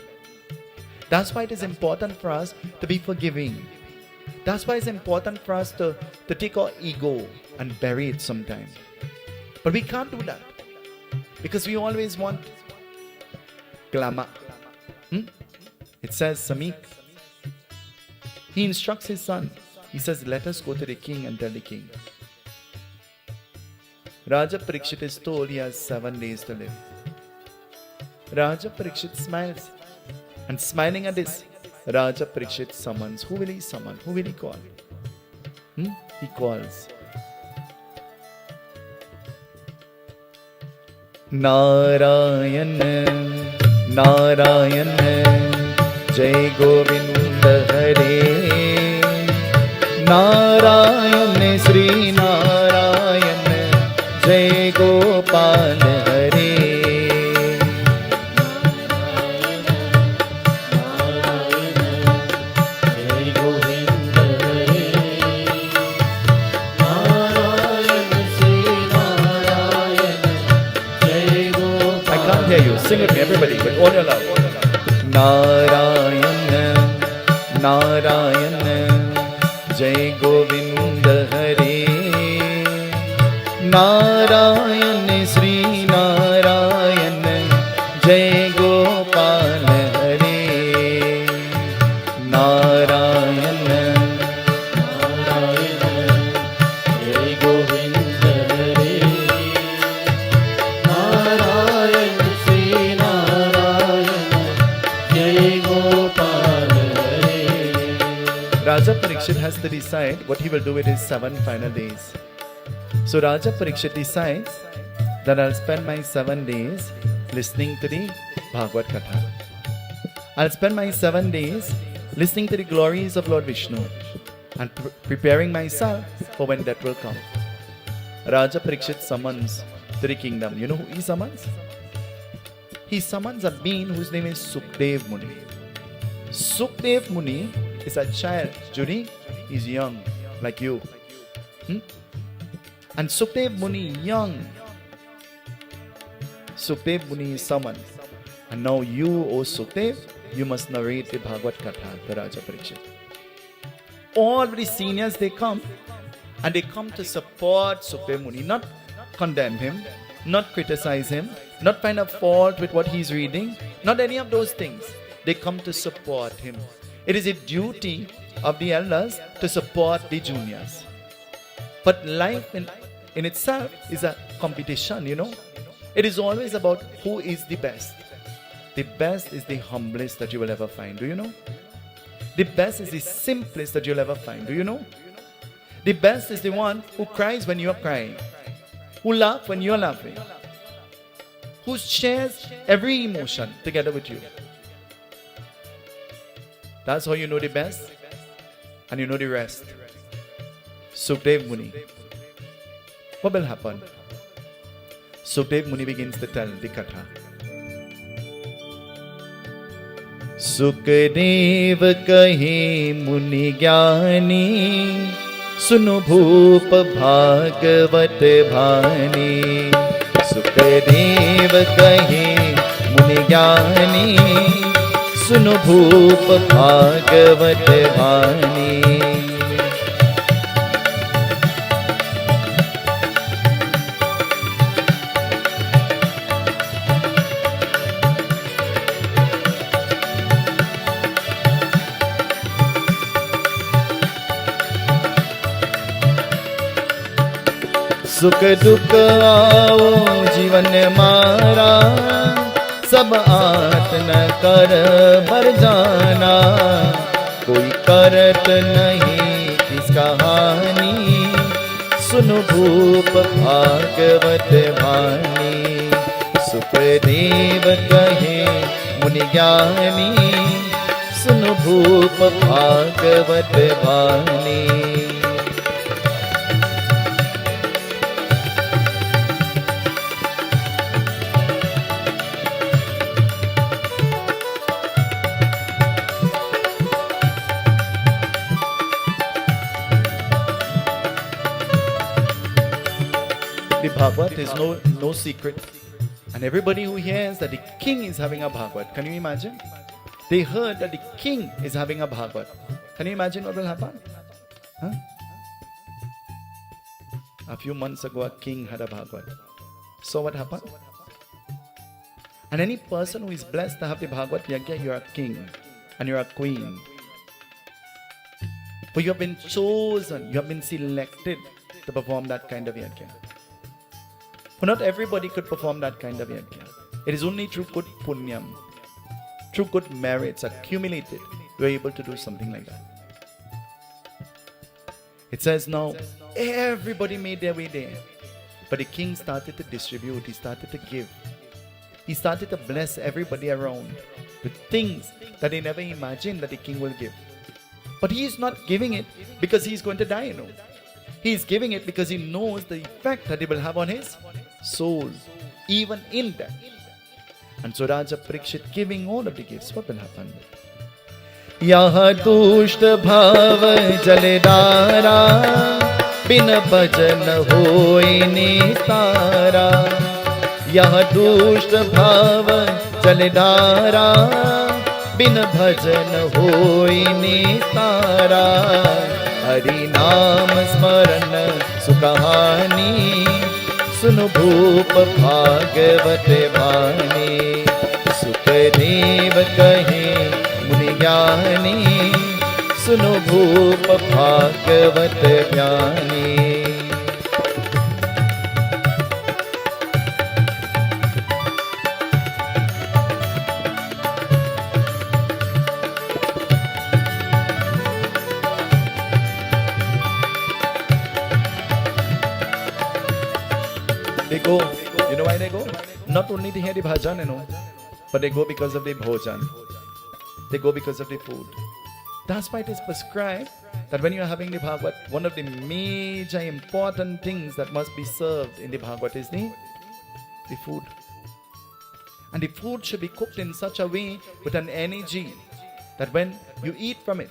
That's why it is important for us to be forgiving. That's why it's important for us to take our ego and bury it sometime. But we can't do that. Because we always want glamour. It says, Samik, he instructs his son. He says, let us go to the king and tell the king. Raja Parikshit is told he has 7 days to live. Raja Parikshit smiles. And smiling at this, Raja Parikshit summons. Who will he summon? Who will he call? He calls Narayan, Narayan, Jai Govinda Hare, Narayan, Sri Narayan, Jai Gopal Hare. Sing with me, everybody, with all your love. Narayan, Narayan, Jai Govinda Hare, Narayan, Sri Narayan, Jai Gopal Hare, Narayan, Narayan, Jai Govinda Hare, Narayan, Sri Narayan, Jai Gopal Hare. Raja Parikshit has to decide what he will do with his 7 final days. So Raja Parikshit decides that I'll spend my 7 days listening to the Bhagavad Katha. I'll spend my 7 days listening to the glories of Lord Vishnu and preparing myself for when that will come. Raja Parikshit summons to the kingdom. You know who he summons? He summons a being whose name is Sukdev Muni. Sukdev Muni is a child. Judy is young, like you. And Sukdev Muni, young. Sukdev Muni is summoned. And now you, O Sukdev, you must narrate the Bhagavad Katha to Raja Parikshit. All the seniors, they come. And they come to support Sukdev Muni, not condemn him, not criticize him, not find a fault with what he's reading, not any of those things. They come to support him. It is a duty of the elders to support the juniors. But life in itself is a competition, you know. It is always about who is the best. The best is the humblest that you will ever find, do you know? The best is the simplest that you'll ever find, do you know? The best is the one who cries when you are crying, who laughs when you are laughing, who shares every emotion together with you. That's how you know the best, and you know the rest. Sukdev Muni. What will happen? Sukdev Muni begins to tell the Katha. Sukdev kahe muni gyani, sunu bhup bhagavat bhani. Sukdev kahe muni gyani, sunu bhup bhagavat bhani. सुख दुख आओ जीवन मारा, सब आत न कर बर जाना। कोई करत नहीं किसका हानि, सुनो भूप भागवत वाणी। सुखदेव कहे मुनि ज्ञानी, सुनो भूप भागवत वाणी। The Bhagavad is no secret, and everybody who hears that the king is having a Bhagavad, can you imagine? They heard that the king is having a Bhagavad. Can you imagine what will happen? Huh? A few months ago, a king had a Bhagavad. So what happened? And any person who is blessed to have the Bhagavad Yagna, you are a king and you are a queen. But you have been chosen, you have been selected to perform that kind of yagna. But not everybody could perform that kind of yagna. It is only through good punyam, through good merits accumulated, we are able to do something like that. It says now, everybody made their way there. But the king started to distribute, he started to give. He started to bless everybody around with things that they never imagined that the king will give. But he is not giving it because he is going to die, you know. He is giving it because he knows the effect that it will have on his soul, even in death. And so Raja Parikshit giving all of the gifts, what will happen? Yaha dusht bhav jaledara, bin bhajan hoy nistara. Yaha dusht bhav jaledara, bin bhajan hoy nistara. Hari naam smaran sukahani, सुनो भूप भागवत वाणी। सुखदेव कहे मुनि ज्ञानी, सुनो भूप भागवत ज्ञानी। They go, you know why they go? Not only to hear the bhajan, you know, but they go because of the bhojan. They go because of the food. That's why it is prescribed that when you are having the Bhagavad, one of the major important things that must be served in the Bhagavad is the food. And the food should be cooked in such a way with an energy that when you eat from it,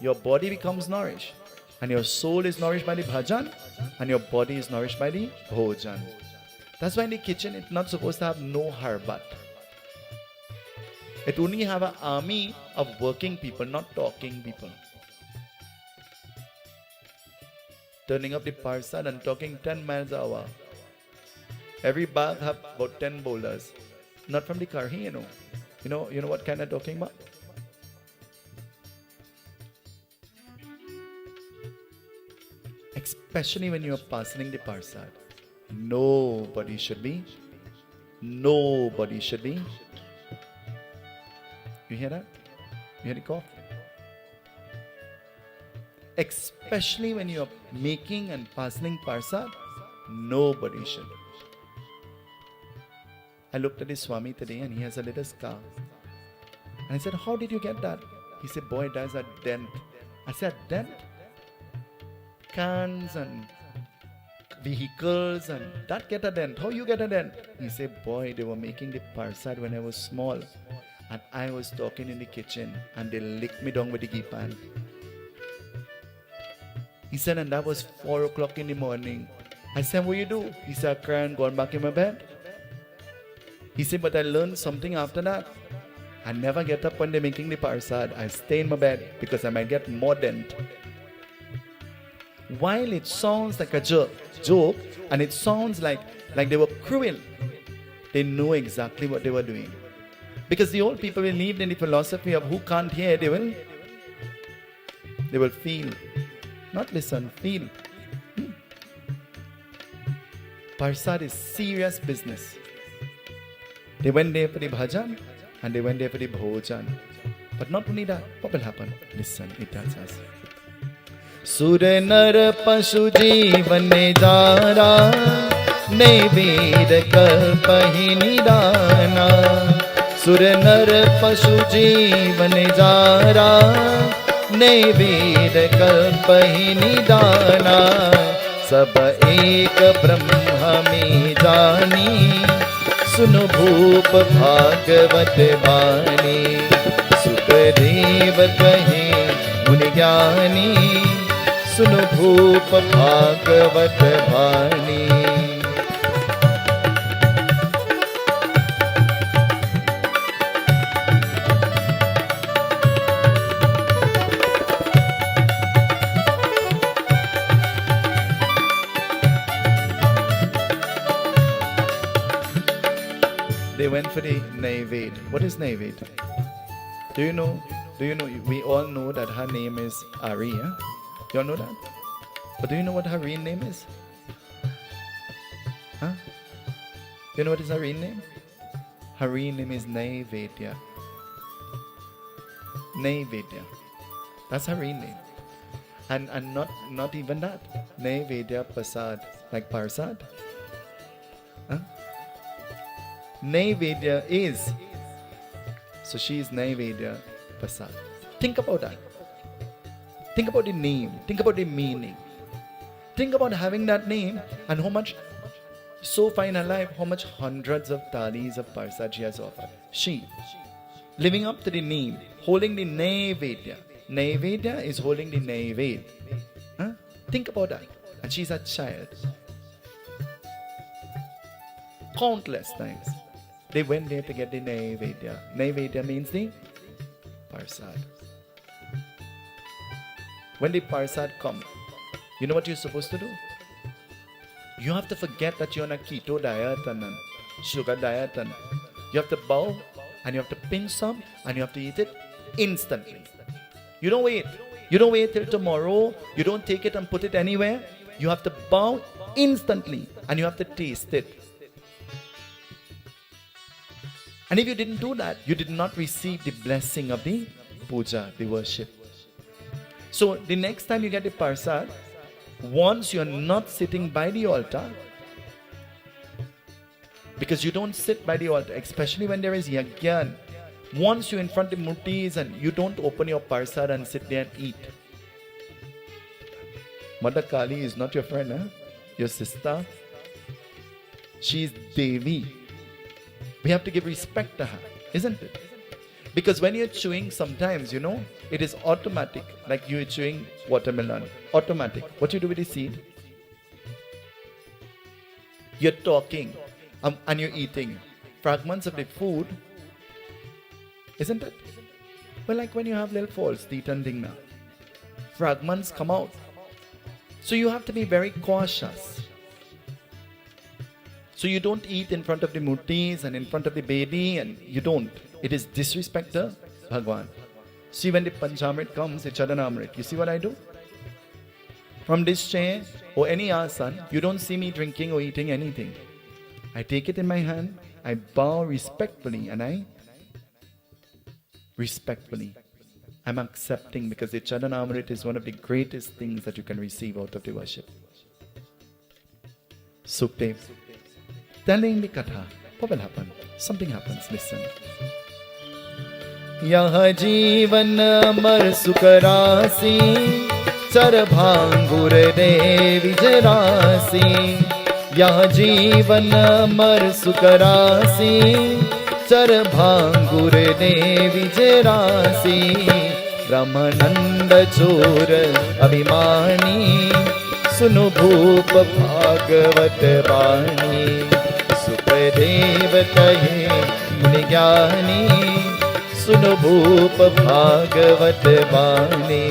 your body becomes nourished. And your soul is nourished by the bhajan, and your body is nourished by the bhojan. That's why in the kitchen it's not supposed to have no harbat. It only have an army of working people, not talking people. Turning up the Persad and talking 10 miles an hour. Every bag have about 10 boulders. Not from the karhi, you know. You know what kind of talking about? Especially when you are passing the Persad. Nobody should be. You hear that? You hear the cough? Especially when you are making and passing Persad, nobody should. I looked at the Swami today and he has a little scar. And I said, how did you get that? He said, boy, there's a dent. I said, dent? Cans and vehicles and that get a dent. How you get a dent? He said, boy, they were making the Persad when I was small. And I was talking in the kitchen and they licked me down with the ghee pan. He said, and that was 4 o'clock in the morning. I said, what you do? He said, I cried and gone back in my bed. He said, but I learned something after that. I never get up when they're making the Persad. I stay in my bed because I might get more dent. While it sounds like a joke and it sounds like they were cruel, they know exactly what they were doing. Because the old people believed in the philosophy of who can't hear, they will feel. Not listen, feel. Persad is serious business. They went there for the bhajan and they went there for the bhojan. But not only that, what will happen? Listen, it tells us. Sur nar pashu jeevan jara naived kalpahi nidana. Sur nar pashu jeevan jara naived kalpahi nidana. सब एक ब्रह्म में जानी सुनो भूप भागवत वाणी सुखदेव कहे मुनि ज्ञानी सुनो भूप भागवत वाणी. They went for the Naived. What is Naived? Do you know? We all know that her name is Ari. Huh? You all know that? But do you know what her real name is? Huh? Do you know what is her real name? Her real name is Naivedya. Naivedya. That's her real name. And not even that. Naivedya Persad. Like Persad. Huh? Naivedya is. So she is Naivedya Persad. Think about that. Think about the name. Think about the meaning. Think about having that name and how much, so far in her life, how much hundreds of thalis of Persad she has offered. She, living up to the name, holding the Naivedya. Naivedya is holding the Naived. Huh? Think about that. And she's a child. Countless times. They went there to get the Naivedya. Naivedya means the Persad. When the Persad come, you know what you're supposed to do? You have to forget that you're on a keto diet and a sugar diet, and you have to bow and you have to pinch some and you have to eat it instantly. You don't wait. You don't wait till tomorrow. You don't take it and put it anywhere. You have to bow instantly and you have to taste it. And if you didn't do that, you did not receive the blessing of the puja, the worship. So the next time you get the Persad, once you're not sitting by the altar, because you don't sit by the altar, especially when there is Yagna, once you're in front of the murtis and you don't open your Persad and sit there and eat. Mother Kali is not your friend, huh? Your sister. She is Devi. We have to give respect to her, isn't it? Because when you're chewing, sometimes, it is automatic, like you're chewing watermelon. Automatic. What you do with the seed? You're talking and you're eating fragments of the food, isn't it? Well, like when you have little falls, teeth and dingna, fragments come out. So you have to be very cautious. So you don't eat in front of the murtis and in front of the baby, and you don't. It is disrespect to Bhagwan. See, when the Panchamrit comes, the Charanamrit, you see what I do? From this chair or any asan, you don't see me drinking or eating anything. I take it in my hand, I bow respectfully, and I'm accepting, because the Charanamrit is one of the greatest things that you can receive out of the worship. Sukdev, telling the katha, what will happen? Something happens, listen. Yaha jeevan amar sukarasi char bhangur devi jarasi. Yaha jeevan amar sukarasi char bhangur devi jarasi. Brahmananda chor abhimani सुनो भूप भागवत वाणी सुखदेव कहे मुनि ज्ञानी सुनो भूप भागवत वाणी.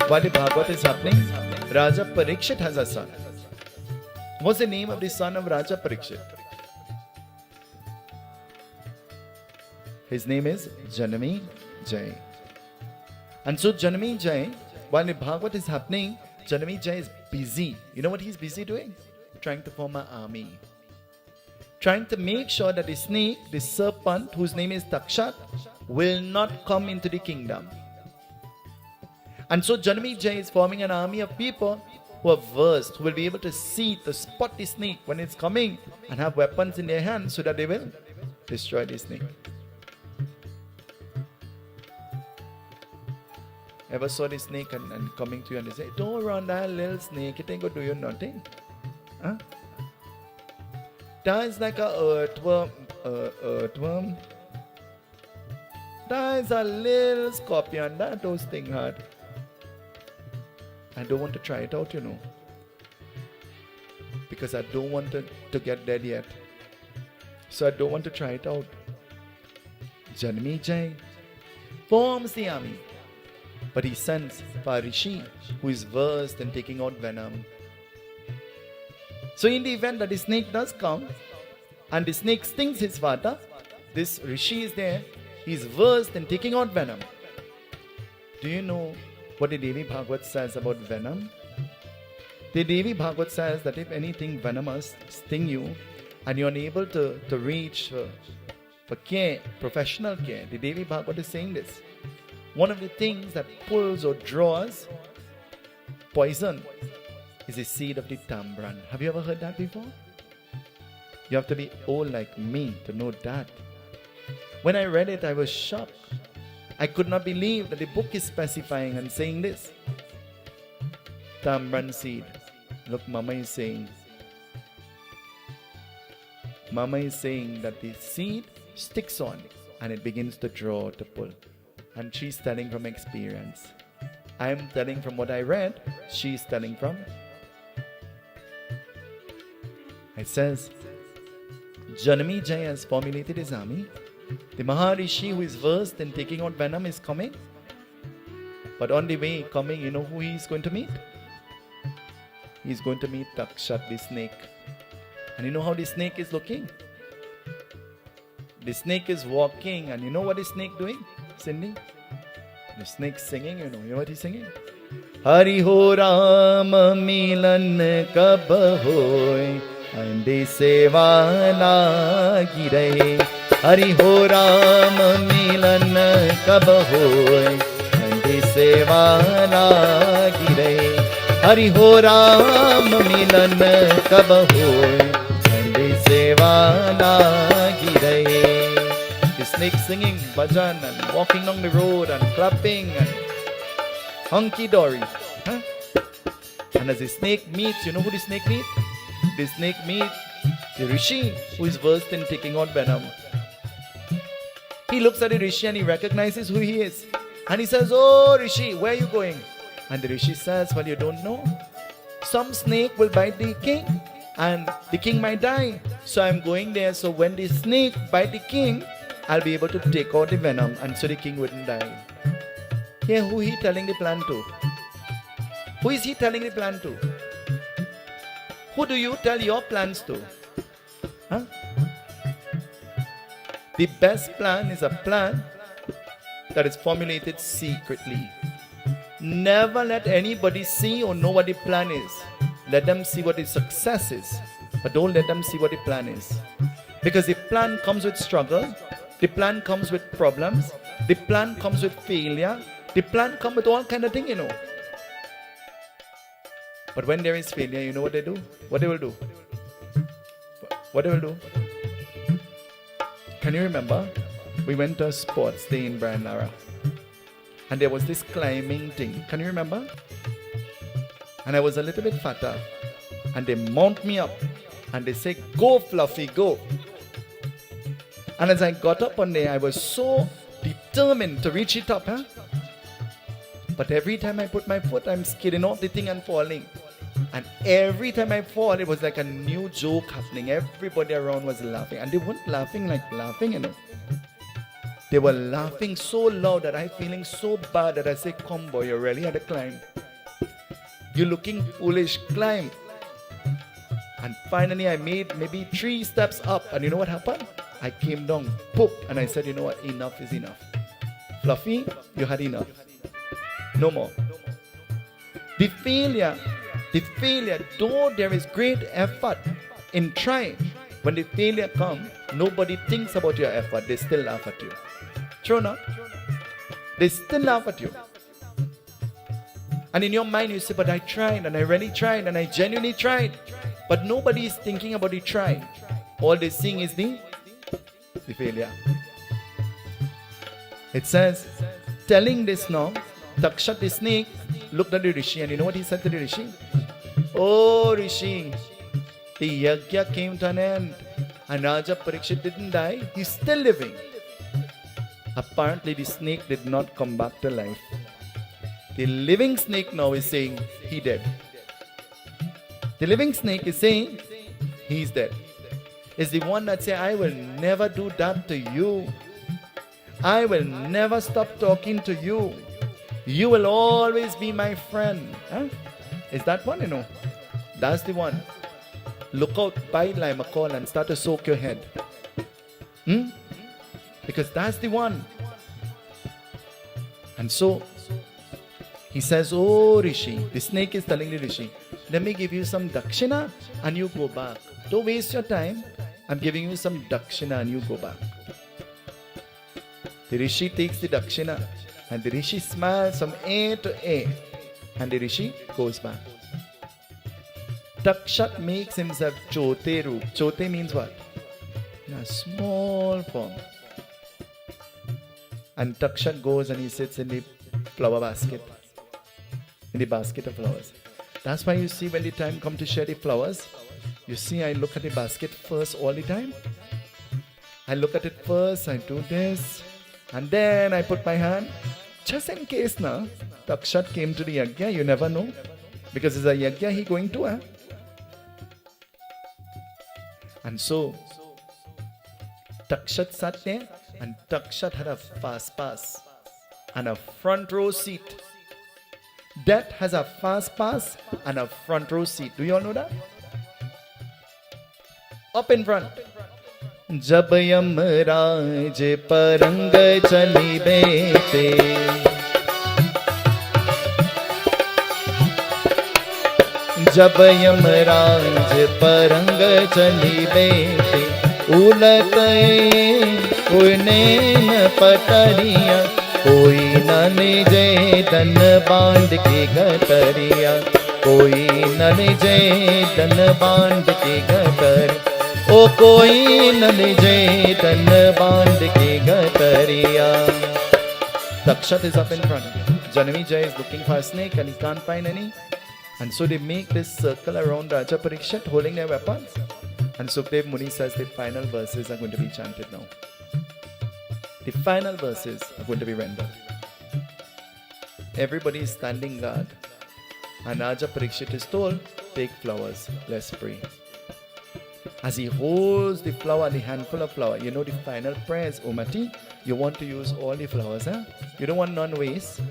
While the Bhagavad is happening, Raja Parikshit has a son. What's the name of the son of Raja Parikshit? His name is Janami Jai. And so Janami Jai, while the Bhagavad is happening, Janami Jai is busy. You know what he's busy doing? Trying to form an army. Trying to make sure that the snake, the serpent, whose name is Takshat, will not come into the kingdom. And so Janami Jai is forming an army of people who are versed, who will be able to see, to spot the snake when it's coming and have weapons in their hands so that they will destroy the snake. Ever saw the snake and coming to you and they say, don't run, that little snake, it ain't gonna do you nothing. Huh? That is like a earthworm. That is a little scorpion, that those thing hard. I don't want to try it out, you know. Because I don't want to get dead yet. So I don't want to try it out. Janami Jai forms the army. But he sends Rishi, who is versed in taking out venom. So in the event that the snake does come, and the snake stings his father, this Rishi is there, he is versed in taking out venom. Do you know what the Devi Bhagavad says about venom? The Devi Bhagavad says that if anything venomous sting you, and you're unable to reach for care, professional care, the Devi Bhagavad is saying this. One of the things that pulls or draws poison is the seed of the tambran. Have you ever heard that before? You have to be old like me to know that. When I read it, I was shocked. I could not believe that the book is specifying and saying this. Tambran seed. Look, Mama is saying that the seed sticks on and it begins to draw, to pull. And she's telling from experience. I am telling from what I read. She's telling from. It says, Janami Jai has formulated his army. The Maharishi who is versed in taking out venom is coming. But on the way coming, you know who he's going to meet? He's going to meet Takshat, the snake. And you know how the snake is looking? The snake is walking, and you know what the snake doing? Cindy? The snake singing, you know what he's singing? Hari ho Ram milan kab hoy, ande seva lagi rahe. Hari ho Ram milan kab hoy, ande seva lagi rahe. Hari ho Ram milan kab hoy, ande seva lagi rahe. Snake singing bhajan and walking along the road and clapping and hunky-dory. Huh? And as the snake meets, you know who the snake meets? The snake meets the Rishi who is versed in taking out venom. He looks at the Rishi and he recognizes who he is. And he says, oh Rishi, where are you going? And the Rishi says, well, you don't know. Some snake will bite the king and the king might die. So I'm going there. So when the snake bite the king, I'll be able to take out the venom and so the king wouldn't die. Here, who he telling the plan to? Who is he telling the plan to? Who do you tell your plans to? Huh? The best plan is a plan that is formulated secretly. Never let anybody see or know what the plan is. Let them see what the success is, but don't let them see what the plan is. Because the plan comes with struggle. The plan comes with problems. The plan comes with failure. The plan comes with all kind of thing, you know. But when there is failure, you know what they do? What they will do? What they will do? Can you remember? We went to a sports day in Brian Lara. And there was this climbing thing. Can you remember? And I was a little bit fatter. And they mount me up. And they say, go Fluffy, go. And as I got up on there, I was so determined to reach it up. Huh? But every time I put my foot, I'm skidding off the thing and falling. And every time I fall, it was like a new joke happening. Everybody around was laughing. And they weren't laughing like laughing, you know. They were laughing so loud that I'm feeling so bad that I say, come boy, you really had to climb. You're looking foolish, climb. And finally I made maybe 3 steps up, and you know what happened? I came down, poop, and I said, you know what, enough is enough. Fluffy, you had enough. No more. The failure, though there is great effort in trying, when the failure comes, nobody thinks about your effort. They still laugh at you. True or not? They still laugh at you. And in your mind you say, but I tried, and I really tried, and I genuinely tried. But nobody is thinking about the try. All they're seeing is the failure. It says, telling this now, Takshat the snake looked at the Rishi, and you know what he said to the Rishi? Oh Rishi, the Yagna came to an end, and Raja Parikshit didn't die. He's still living. Apparently the snake did not come back to life. The living snake now is saying, he dead. The living snake is saying, he's dead. It's the one that says, I will never do that to you. I will never stop talking to you. You will always be my friend. Huh? Is that one, you know? That's the one. Look out, bite like a call and start to soak your head. Because that's the one. And so, he says, oh Rishi, the snake is telling the Rishi, let me give you some dakshina and you go back. Don't waste your time. I'm giving you some dakshina and you go back. The Rishi takes the dakshina and the Rishi smiles from A to A, and the Rishi goes back. Takshat makes himself chote roop. Chote means what? In a small form. And Takshat goes and he sits in the flower basket. In the basket of flowers. That's why you see when the time comes to share the flowers, you see I look at the basket first all the time. I look at it first, I do this, and then I put my hand, just in case now, Takshat came to the Yagna, you never know. Because it's a Yagna he going to, huh? And so, Takshat sat there, and Takshat had a fast pass and a front row seat. Death has a fast pass and a front row seat. Do you all know that? Up in front. जब यमराज परंग चली बेते, जब यमराज परंग चली बेते, उलट कोई नैन पटरिया, कोई न ले जय धन बांध के गटरिया, कोई न ले जय धन बांध के गटर, ओ कोई न ले जय धन बांध के गटरिया. Takshat is up in front. Janamijay is looking for a snake and he can't find any. And so they make this circle around Raja Parikshit holding their weapons. And Sukhdev Muni says the final verses are going to be chanted now. The final verses are going to be rendered. Everybody is standing guard. And Raja Parikshit is told, take flowers, let's pray. As he holds the flower, the handful of flower, you know the final prayers, Omati, you want to use all the flowers, huh? You don't want none waste.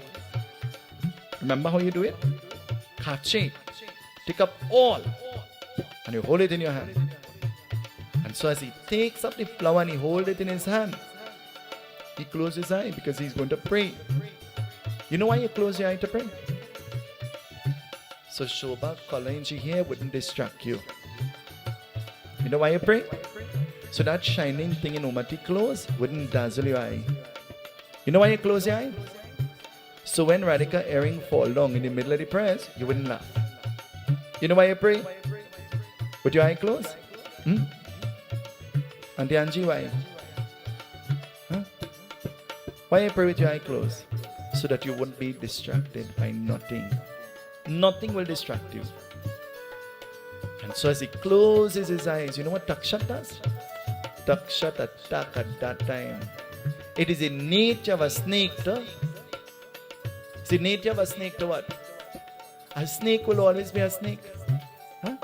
Remember how you do it? Kache. Take up all. And you hold it in your hand. And so as he takes up the flower and he holds it in his hand, he closes his eye because he's going to pray. You know why you close your eye to pray? So Shobha Kalainji here wouldn't distract you. You know why you pray? So that shining thing in Omati close wouldn't dazzle your eye. You know why you close your eye? So when Radhika earring fall down in the middle of the prayers, you wouldn't laugh. You know why you pray? With your eye closed? Auntie Angie, why? Why you pray with your eye closed? So that you won't be distracted by nothing. Nothing will distract you. And so as he closes his eyes, you know what Takshat does? Takshat attack at that time. It is the nature of a snake to... It's the nature of a snake to what? A snake will always be a snake. Huh?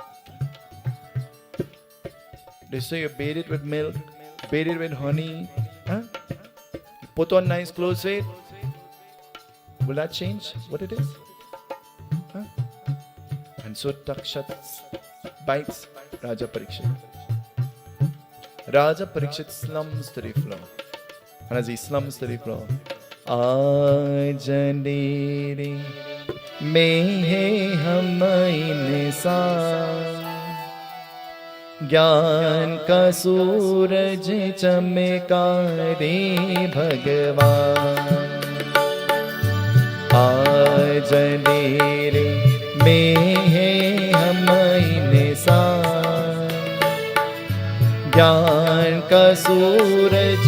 They say you bathe it with milk, bathe it with honey. Huh? You put on nice clothes with it. Will that change what it is? Huh? And so Takshat bites Raja Parikshit. Raja Parikshit slums to the floor. And as he slums to the floor, Ajanere mein hum insan, ज्ञान का सूरज चमका रे भगवान, आज अंधेरे में है हम इंसान, ज्ञान का सूरज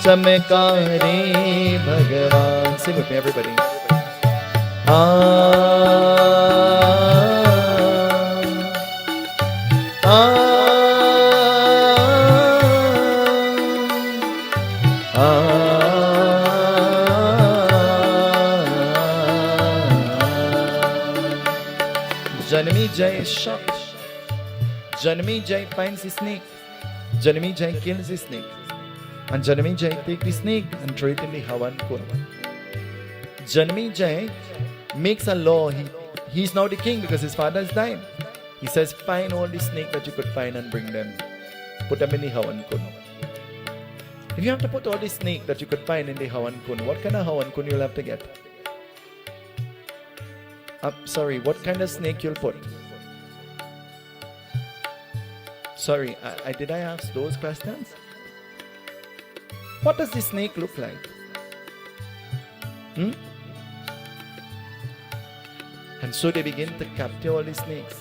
चमका रे भगवान. Sing with me, everybody. Janami Jai shocks. Janami Jai finds the snake. Janami Jai kills the snake. And Janami Jai takes the snake and throws it in the Havan Kund. Janami Jai makes a law. He's now the king because his father has died. He says, find all the snake that you could find and bring them. Put them in the Havan Kund. If you have to put all the snake that you could find in the Havan Kund, what kind of Havan Kund you'll have to get? Sorry, what kind of snake you'll put? Sorry, did I ask those questions? What does the snake look like? And so they begin to capture all the snakes.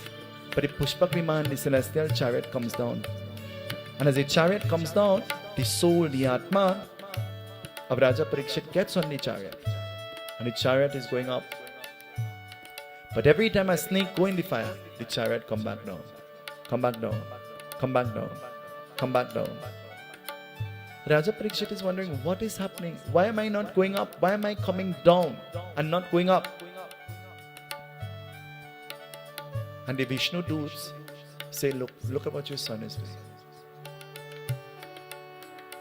But the Pushpak Viman, the celestial chariot, comes down. And as the chariot comes down, the soul, the Atma of Raja Parikshit gets on the chariot. And the chariot is going up. But every time a snake goes in the fire, the chariot come back down. Come back down. Come back down. Come back down. Raja Parikshit is wondering, what is happening? Why am I not going up? Why am I coming down and not going up? And the Vishnu doots say, look at what your son is doing.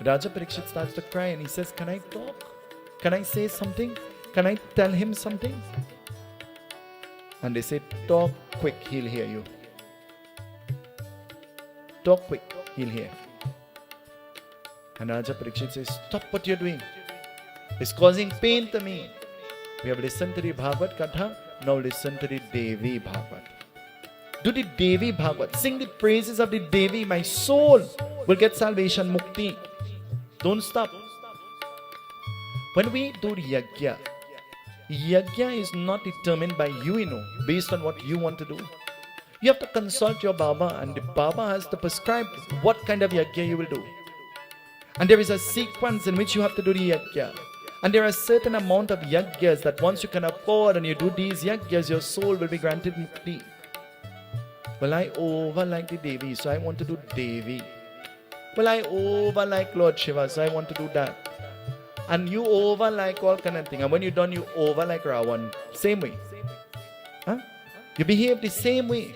Raja Parikshit starts to cry and he says, can I talk? Can I say something? Can I tell him something? And they say, talk quick, he'll hear you. Talk quick, he'll hear. And Raja Parikshit says, stop what you're doing. It's causing pain to me. We have listened to the Bhagavad Katha, now listen to the Devi Bhagavad. Do the Devi Bhagavad. Sing the praises of the Devi. My soul will get salvation, mukti. Don't stop. When we do Yagna, Yagna is not determined by you, based on what you want to do. You have to consult your Baba, and the Baba has to prescribe what kind of Yagna you will do. And there is a sequence in which you have to do the Yagna. And there are a certain amount of Yagnas that once you can afford and you do these Yagnas, your soul will be granted mukti. Well, I over like the Devi, so I want to do Devi. Well, I over like Lord Shiva, so I want to do that. And you over like all kind of thing. And when you're done, you over like Ravan. Same way. Huh? You behave the same way.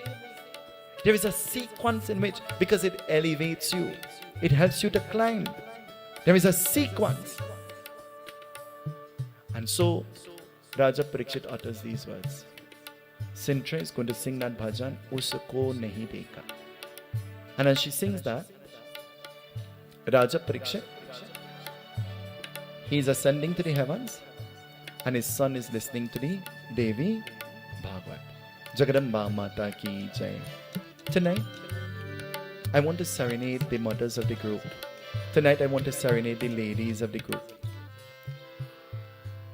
There is a sequence in which, because it elevates you, it helps you to climb. There is a sequence. And so, Raja Parikshit utters these words. Sintra is going to sing that bhajan, Usko Nahi Dekha. And as she sings that, Raja Parikshit, he is ascending to the heavens and his son is listening to the Devi Bhagavad. Jagadamba Mata Ki Jai. Tonight, I want to serenade the mothers of the group. Tonight, I want to serenade the ladies of the group.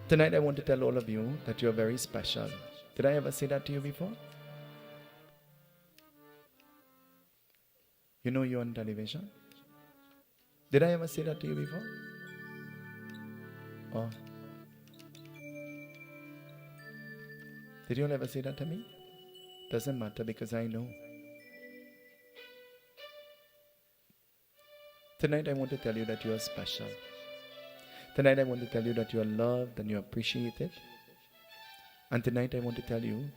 Tonight, I want to tell all of you that you are very special. Did I ever say that to you before? You know you're on television? Did I ever say that to you before? Oh. Did you all ever say that to me? Doesn't matter because I know. Tonight I want to tell you that you are special. Tonight I want to tell you that you are loved and you are appreciated. And tonight I want to tell you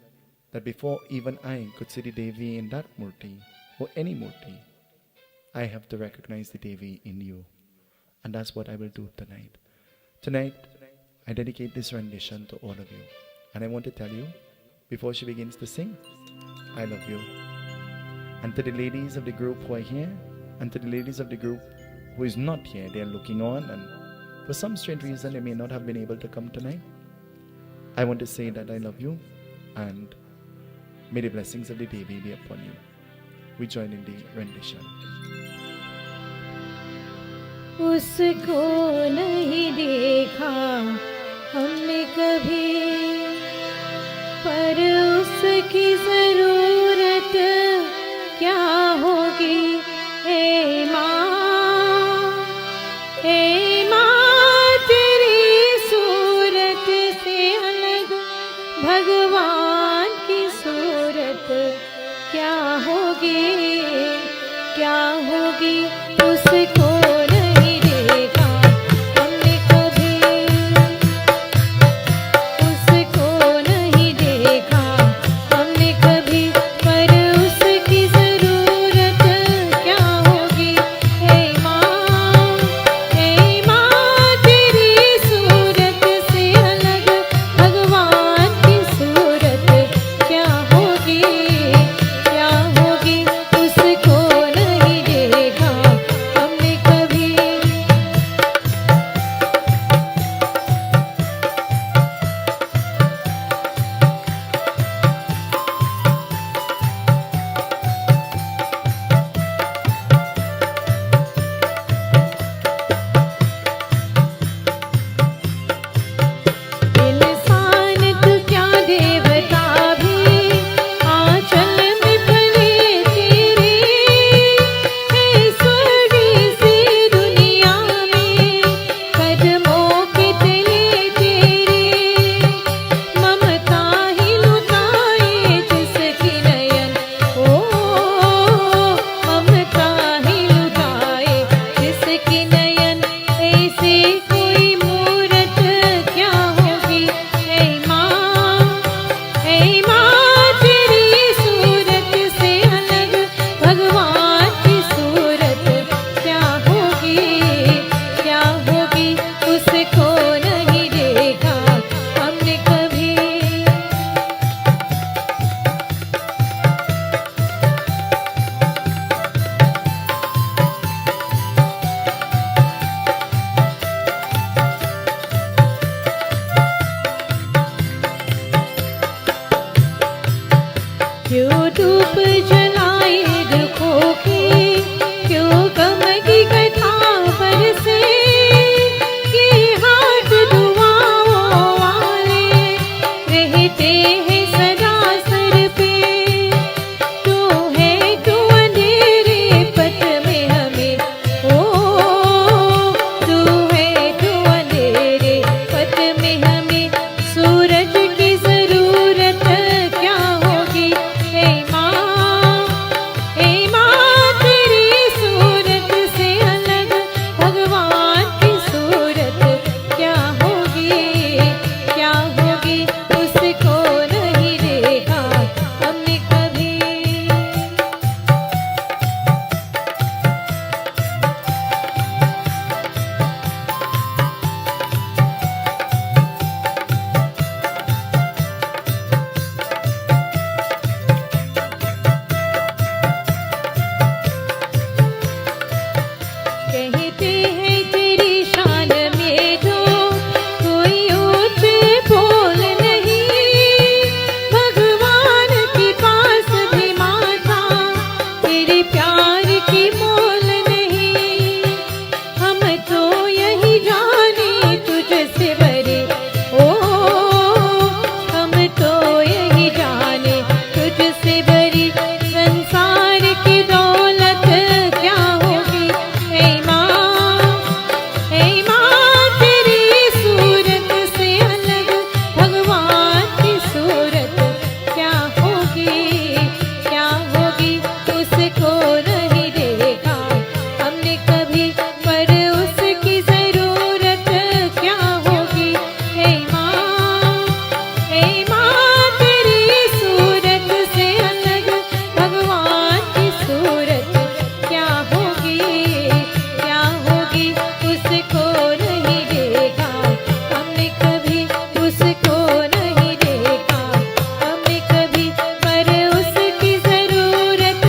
that before even I could see the Devi in that Murti or any Murti, I have to recognize the Devi in you. And that's what I will do tonight. Tonight, I dedicate this rendition to all of you. And I want to tell you, before she begins to sing, I love you. And to the ladies of the group who are here, and to the ladies of the group who is not here, they are looking on, and for some strange reason they may not have been able to come tonight. I want to say that I love you, and may the blessings of the Devi be upon you. We join in the rendition. उसको नहीं देखा हमने कभी, पर उसकी जरूरत क्या होगी। हे माँ तेरी सूरत से अलग भगवान की सूरत क्या होगी, क्या होगी। उसको नहीं देखा हमने कभी, उसको नहीं देखा हमने कभी, पर उसकी जरूरत क्या होगी। हे माँ तेरी सूरत से अलग भगवान की सूरत क्या होगी, क्या होगी। उसको नहीं देखा हमने कभी। इंसान तू क्या देवता भी आंचल में पले तेरे, है स्वर्ग सी दुनिया में कदमों के तले तेरे। ममता ही लुटाए जिसकी नयन, ओ ममता ही लुटाए जिसकी नयन, ऐसे कोई मूरत क्या होगी। हे माँ तेरी सूरत से अलग भगवान की सूरत क्या होगी, क्या होगी। उसको नहीं देखा हमने कभी। क्यों धूप जलाए दुखों की, क्यों गम की कथा बरसे, कि हाथ दुआओं वाले रहते हैं सदा सर पे। तू है तू अंधेरे पथ में हमें, ओ तू है तू अंधेरे पथ में हमें, सूरज की जरूरत क्या होगी। हे माँ तेरी सूरत से अलग भगवान की सूरत क्या होगी, क्या होगी। उसको नहीं देखा हमने कभी। कहते हैं तेरी शान में जो कोई ऊंचे बोल नहीं, भगवान के पास भी माता तेरे प्यार की मोल नहीं। हम तो यही जाने तुझसे बरे, ओ हम तो यही जाने तुझसे बरी, संसार की दौलत क्या होगी। हे माँ तेरी सूरत से अलग भगवान की सूरत क्या होगी, क्या होगी। उसको नहीं देखा हमने कभी, पर उसकी जरूरत क्या होगी। हे माँ तेरी सूरत से अलग भगवान की सूरत क्या होगी, क्या होगी। उसको नहीं देखा हमने कभी, उसको नहीं देखा हमने कभी, पर उसकी जरूरत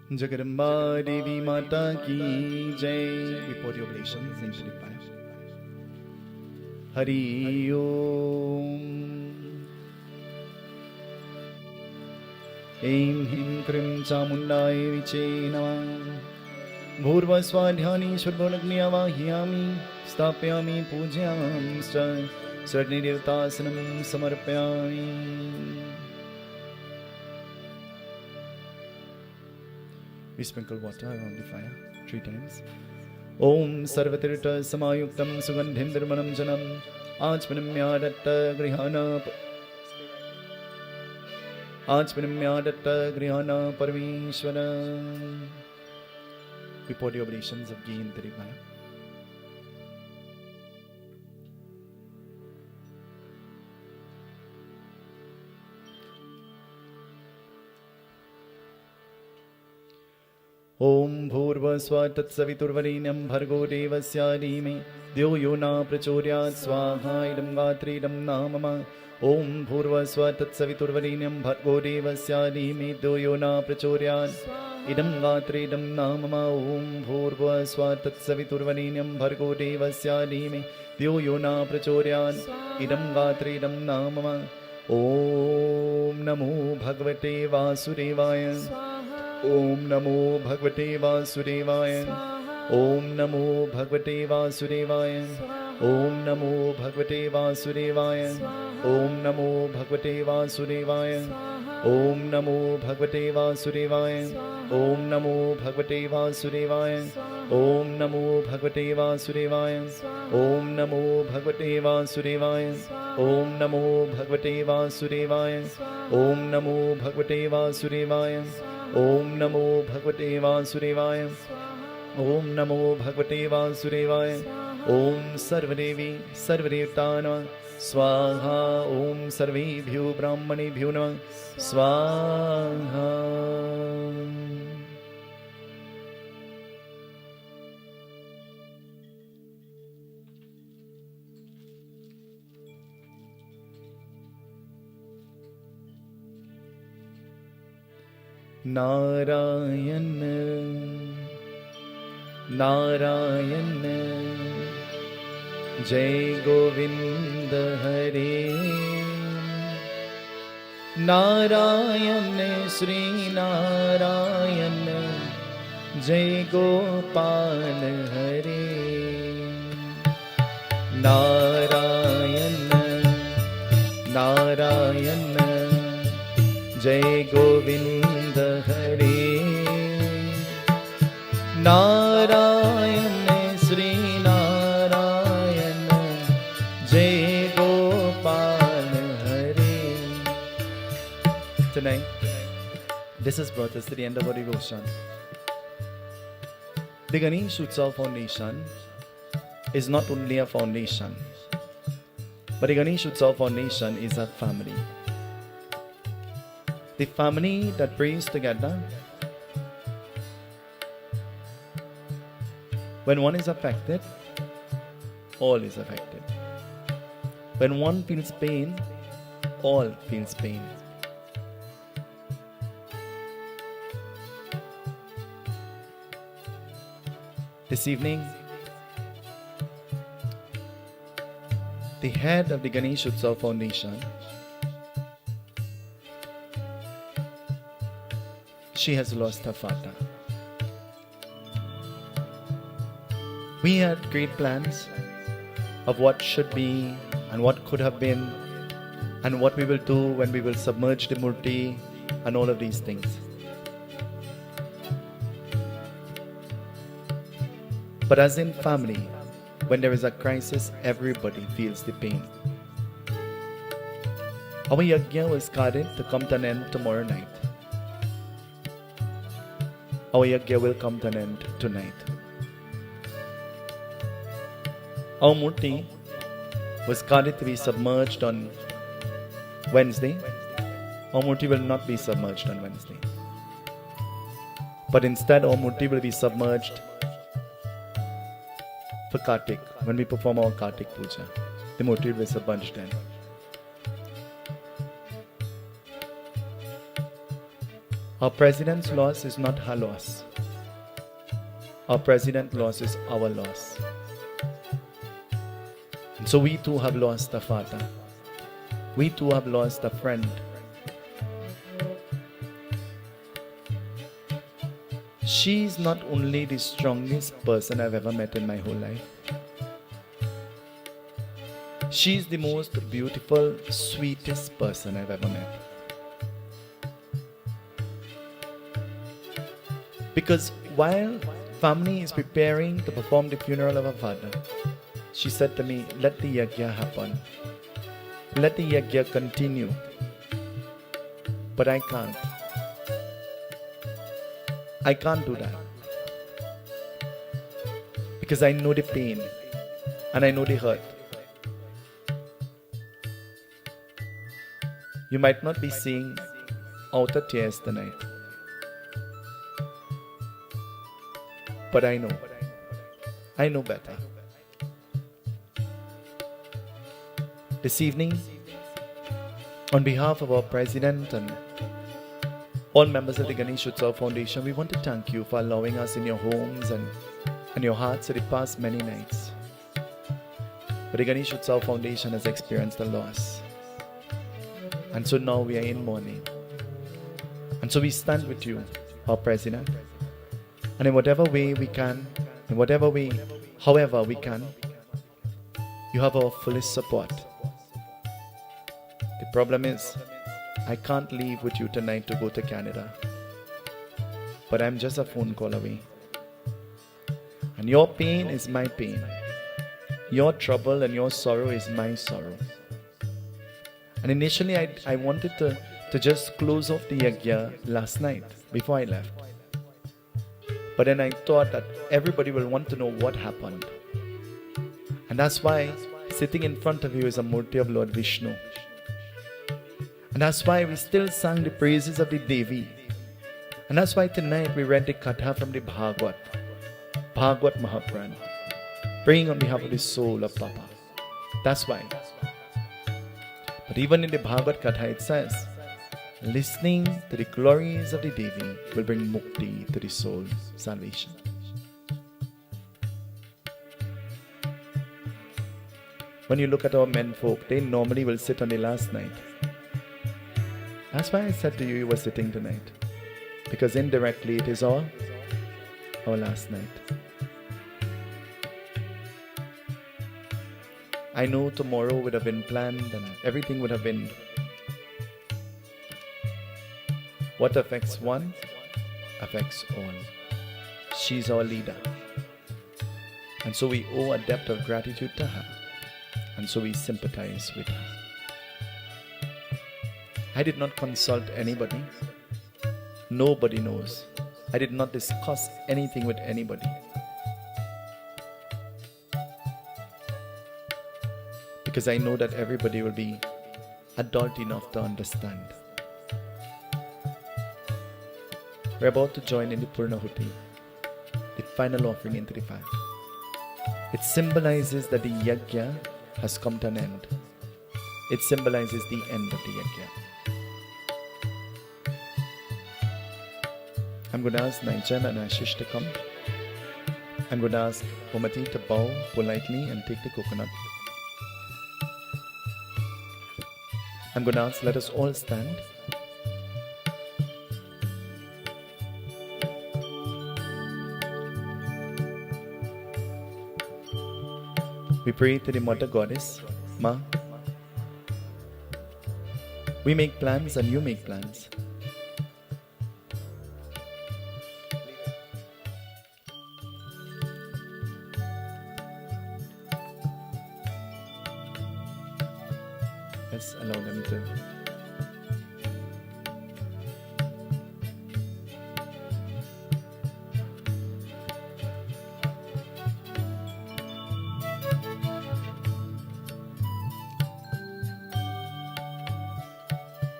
Jagadamba Devi Mata Ki Jai. We pour the oblations into the fire. Hari Om. Aim Him Krim Chamundai Viche Namah. Bhurva Swadhyani Shudbhonagni Avahyami. Stapyami Pujyam Sarni Devtasanam Samarpyami. We sprinkle water around the fire 3 times. Om Sarvatirta Samayuktam Sugandhim Dirmanam Janam Achmanamyadatta Grihana Parmeshwara. We pour the oblations of ghee into the fire. Om Bhurvasva Tatsaviturvarenyam Bhargo Devasya Dhime Dhyo Yo Na Prachodayat Swaha Idam Gatri Idam Namama. Om Bhurvasva Tatsaviturvarenyam Bhargo Devasya Dhime Dhyo Yo Na Prachodayat Idam Gatri Idam Namama. Om Bhurvasva Tatsaviturvarenyam Bhargo Devasya Dhime Dhyo Yo Na Prachodayat Idam Gatri Idam Namama. Om Namo Bhagavate Vasudevaya. Om Namo Bhagavate Vasudevaya. Om Namo Bhagavate Vasudevaya. Om Namo Bhagavate Vasudevaya. Om Namo Bhagavate Vasudevaya. Om Namo Bhagavate Vasudevaya. Om Namo Bhagavate Vasudevaya. Om Namo Bhagavate Vasudevaya. Om Namo Bhagavate Vasudevaya. Om Namo Bhagavate Vasudevaya. Om Namo Bhagavate Vasudevaya. Om Namo Bhagavate Vasudevaya. Om Namo Bhagavate Vasudevaya. Om Sarvadevi Sarvadevta Swaha. Om Sarvebhyo Brahmanebhyo Namah Swaha. Narayana Narayana Jai Govinda Hare. Narayana Sri Narayana Jai Gopal Hare. Narayana Narayana Jai Govinda Hare. Narayana Sri Narayana Jai Gopal Hare. Tonight, this has brought us to the end of our devotion. The Ganesh Utsav Foundation is not only a foundation, but the Ganesh Utsav Foundation is a family. The family that prays together. When one is affected, all is affected. When one feels pain, all feels pain. This evening, the head of the Ganesh Utsav Foundation, she has lost her father. We had great plans of what should be and what could have been and what we will do when we will submerge the Murti and all of these things. But as in family, when there is a crisis, everybody feels the pain. Our Yagna was scheduled to come to an end tomorrow night. Our Yagna will come to an end tonight. Our Murti was scheduled to be submerged on Wednesday. Our Murti will not be submerged on Wednesday. But instead, our Murti will be submerged for Kartik, when we perform our Kartik Puja. The Murti will be submerged then. Our president's loss is not her loss. Our president's loss is our loss. And so we too have lost a father. We too have lost a friend. She's not only the strongest person I've ever met in my whole life. She's the most beautiful, sweetest person I've ever met. Because while family is preparing to perform the funeral of her father, she said to me, let the yagya happen. Let the yagya continue. But I can't. I can't do that. Because I know the pain and I know the hurt. You might not be seeing outer tears tonight. But I know. I know better. This evening, on behalf of our president and all members of the Ganesh Utsav Foundation, we want to thank you for allowing us in your homes and your hearts for the past many nights. But the Ganesh Utsav Foundation has experienced a loss. And so now we are in mourning. And so we stand with you, our president. And in whatever way we can, however we can, you have our fullest support. The problem is, I can't leave with you tonight to go to Canada. But I'm just a phone call away. And your pain is my pain. Your trouble and your sorrow is my sorrow. And initially I wanted to just close off the yagya last night before I left. But then I thought that everybody will want to know what happened. And that's why sitting in front of you is a murti of Lord Vishnu. And that's why we still sang the praises of the Devi. And that's why tonight we read the Katha from the Bhagavad Mahapuran, praying on behalf of the soul of Papa. That's why. But even in the Bhagavad Katha it says, listening to the glories of the Devi will bring mukti to the soul, salvation. When you look at our men folk, they normally will sit on the last night. That's why I said to you, you were sitting tonight. Because indirectly it is our last night. I know tomorrow would have been planned and everything would have been. What affects one, affects all. She's our leader. And so we owe a debt of gratitude to her. And so we sympathize with her. I did not consult anybody. Nobody knows. I did not discuss anything with anybody. Because I know that everybody will be adult enough to understand. We're about to join in the Purnahuti, the final offering into the fire. It symbolizes that the yagya has come to an end. It symbolizes the end of the yagya. I'm going to ask Naijan and Ashish to come. I'm going to ask Omati to bow politely and take the coconut. I'm going to ask, let us all stand. We pray to the Mother Goddess, Ma. We make plans and you make plans. Let's allow them to.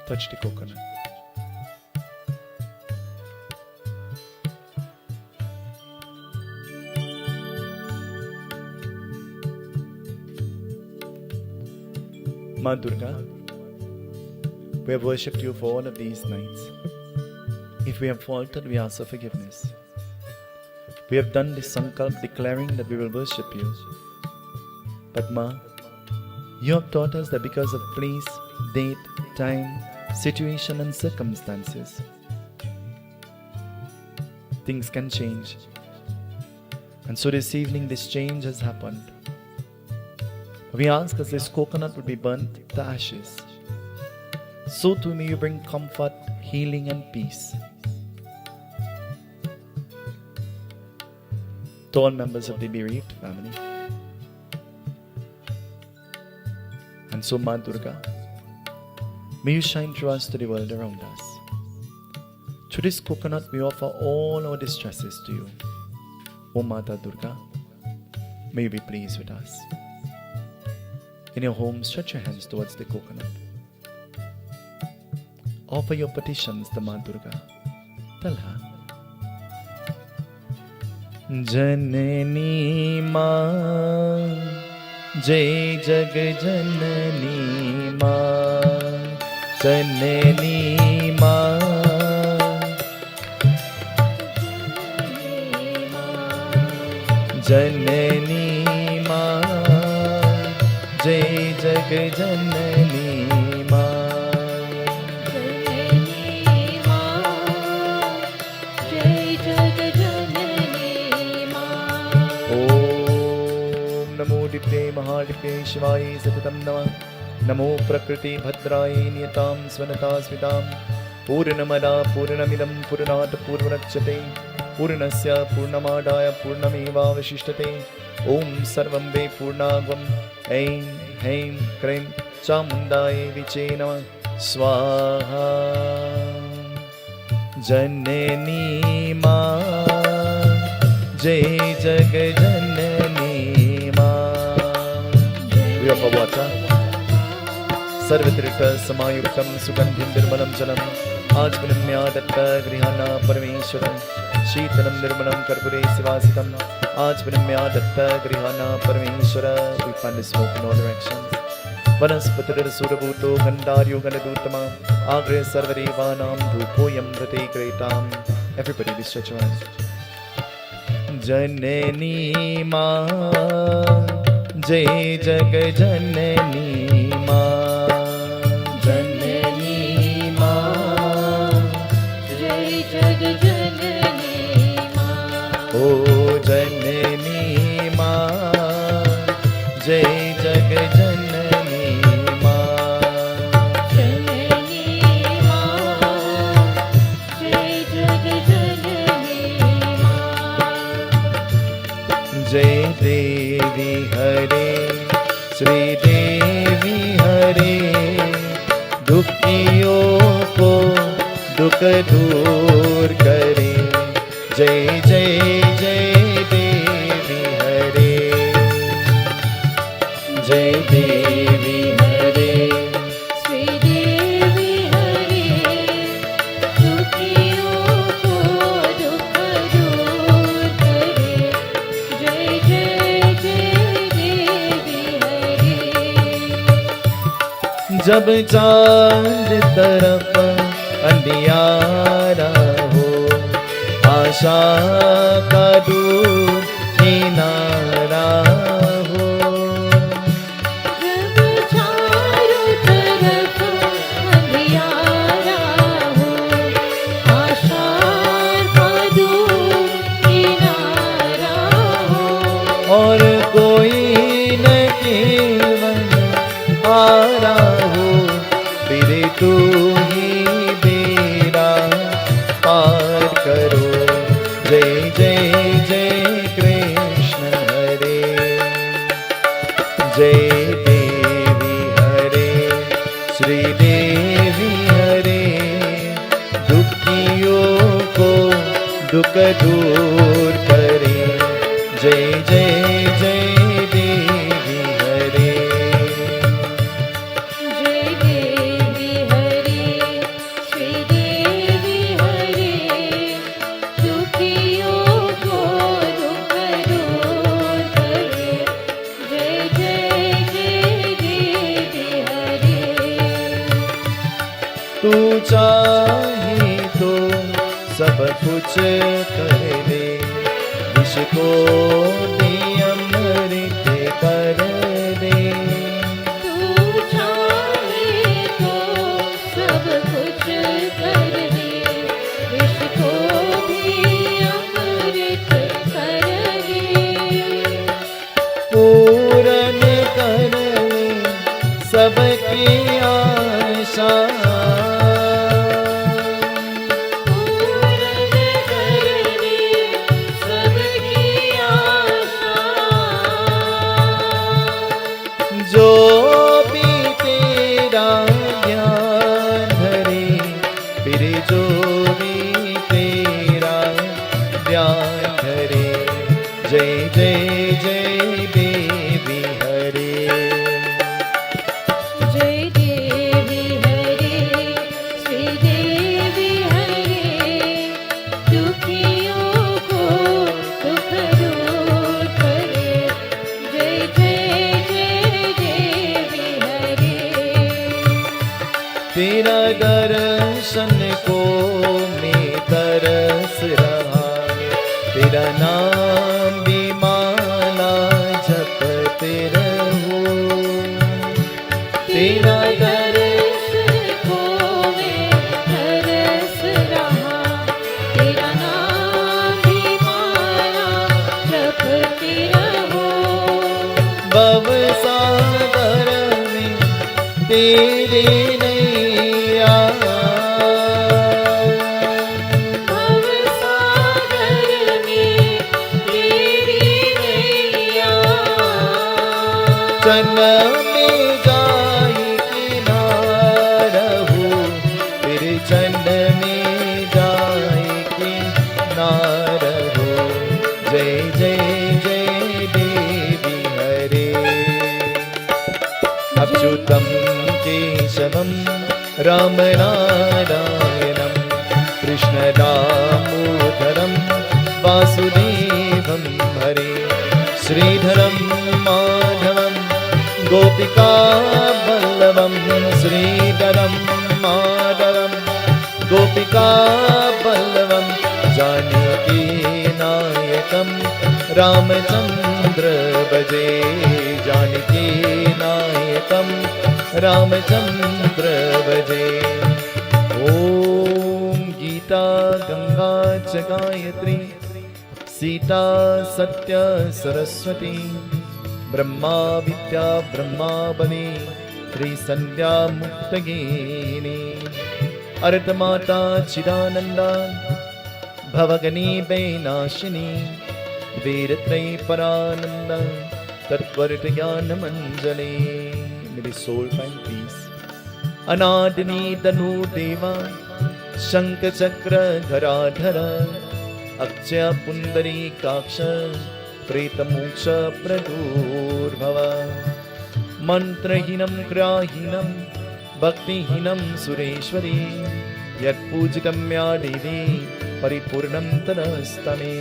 Touch the coconut. Ma Durga, we have worshipped you for all of these nights. If we have faltered, we ask for forgiveness. We have done this sankalp declaring that we will worship you. But Ma, you have taught us that because of place, date, time, situation and circumstances, things can change. And so this evening this change has happened. We ask as this coconut would be burnt to ashes, so too may you bring comfort, healing and peace to all members of the bereaved family. And so Ma Durga, may you shine through us to the world around us. Through this coconut we offer all our distresses to you. O Mata Durga, may you be pleased with us. In your home, stretch your hands towards the coconut. Offer your petitions to Ma Durga. Tell her, Janani Ma, Jai Jag Janani Ma, Janani Ma, Janani Ma, Jai Jag Janani Ma, Janani Ma, Jai Jag Janani Ma. Om Namo Dipte Mahadipte Shivai Satatam Namah. Namo Prakriti Bhadraye Niyatam Svanata Svitam. Purnamada Purnamidam Purnat Purnachate. Purnasya Purnamadaya Purnameva Vashishtate. Om Sarvam Ve Purnagvam. Aim Haim Krim Chamundaye Viche Namah. Swaha. Janani Ma, Jai Jag Janani Ma. We offer water. Sarvatrita Samayuktam Sugandhim Nirmalam Jalam. Ajvanamya Datta Grihana Parameshwaram. Sheetalam Nirmalam Karpure Sivasitam. Ajvanamya Datta Grihana Parameshwara. We find the smoke in all directions. Vanaspatira Surabhuto Gandaryo Ganadutama. Agre Sarvadevanam Dhupoyam Vrate Kretam. Everybody, we stretch your hands. Janani Ma, Jai Jag Janani Ma, Janani Ma, Jai Jag Janani Ma. Oh Janani Ma, Jai Jag Janani Ma, Janani Ma, Jai Jag Janani Ma. Jai Devi Hare, Shri Devi Hare, दुखियों को दुख दूर करे. जय जय जय देवी हरे, जय देवी हरे, श्री देवी हरे, दुखियों को दुख दूर करे. जय जय जय देवी हरे. जब चांद तरफ अंधियारा हो, आशा का दूर किनारा हो. जब चारों तरफ अंधियारा हो, आशा का दूर किनारा हो. और कोई न केवल आरा हो, फिर तू ही बेड़ा पार करो. जय जय जय कृष्ण हरे, जय देवी हरे, श्री देवी हरे, दुखियों को दुख दूर करे. जय जय जय देवी हरे, जय देवी हरे, श्री देवी हरे, दुखियों को दुख दूर करे. जय जय जय देवी हरे. तू चाहे तो कुछ कर दे, विष को भी अमृत कर दे। तू चाहे तो सब कुछ कर दे, विष को भी अमृत कर दे। पूरन कर ले सबकी आशा, पूरन कर दे सबकी आशा। जो भी तेरा ध्यान धरे, फिर जो भी तेरा ध्यान धरे। जय जय जय देवी हरे। जय देवी हरे, श्री देवी हरे। दुखियों को दुख दूर करे। जय जय जय देवी हरे। तेरा दर्शन को मैं तरस रहा, तेरा नाम भी माला जपते रहूं। तेरा दर्शन को मैं तरस रहा, तेरा नाम भी माला जपती रहो। भव सागर में तेरे नैया, भव सागर में तेरी नैया। जन्म में जाए किनारहू, फिर जन्म में जाए किनारहू। जय जय जय देवी हरे। अच्युतं केशवं राम नारायणं, कृष्ण दामोदरं वासुदेवं हरे। श्रीधरं माधवं गोपिका वल्लभं, श्रीधरं माधवं गोपिका वल्लभं। जानकी नायकं रामचन्द्र भजे, जानकी नायकं रामचन्द्र भजे। ॐ गीता गंगा च गायत्री, सीता सत्य सरस्वती, ब्रह्मा विद्या ब्रह्मा बली, त्रिसंध्या मुक्तगेनी। अर्धमाता चिदानंदा, भवगनी वैनाशिनी, वीरत्रयी परानंदा, तत्वर्थ ज्ञान मंजले। मेरी सोल फाइंड पीस। अनादिनी तनु देवा, शंख चक्र धराधर, अक्षय पुंडरी काक्ष, प्रेत मोक्ष प्रदुर्भव। मंत्रहीनं क्रियाहीनं भक्तिहीनं सुरेश्वरी, यत्पूजितं या देवी परिपूर्णं तदस्तमे।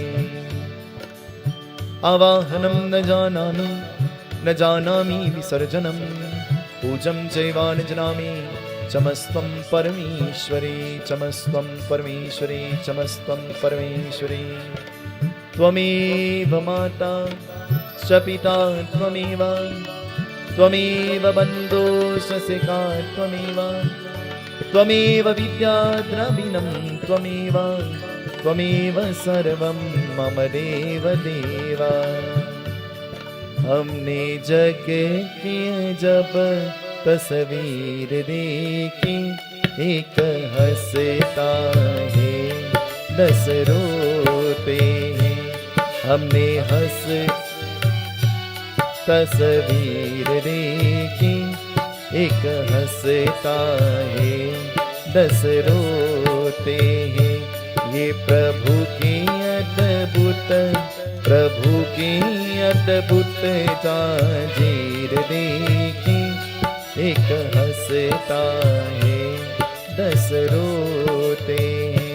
आवाहनं न जानामि, न जानामि विसर्जनं, पूजं चैव न जानामि। चमस्त्वं परमेश्वरी, चमस्त्वं परमेश्वरी, चमस्त्वं परमेश्वरी। त्वमेव माता च पिता त्वमेव, त्वमेव बन्धुश्च सखा त्वमेव, त्वमेव विद्या द्रविणं त्वमेव, त्वमेव सर्वं मम देव देव। हमने जग की जब तस्वीर देखी, एक हंसता है 10 रोते हैं। हमने हंस तस्वीर देखी, एक हंसता है 10 रोते हैं। ये प्रभु की अद्भुत, प्रभु की अद्भुत ताजीर देखी, एक हंसता है 10 रोते हैं।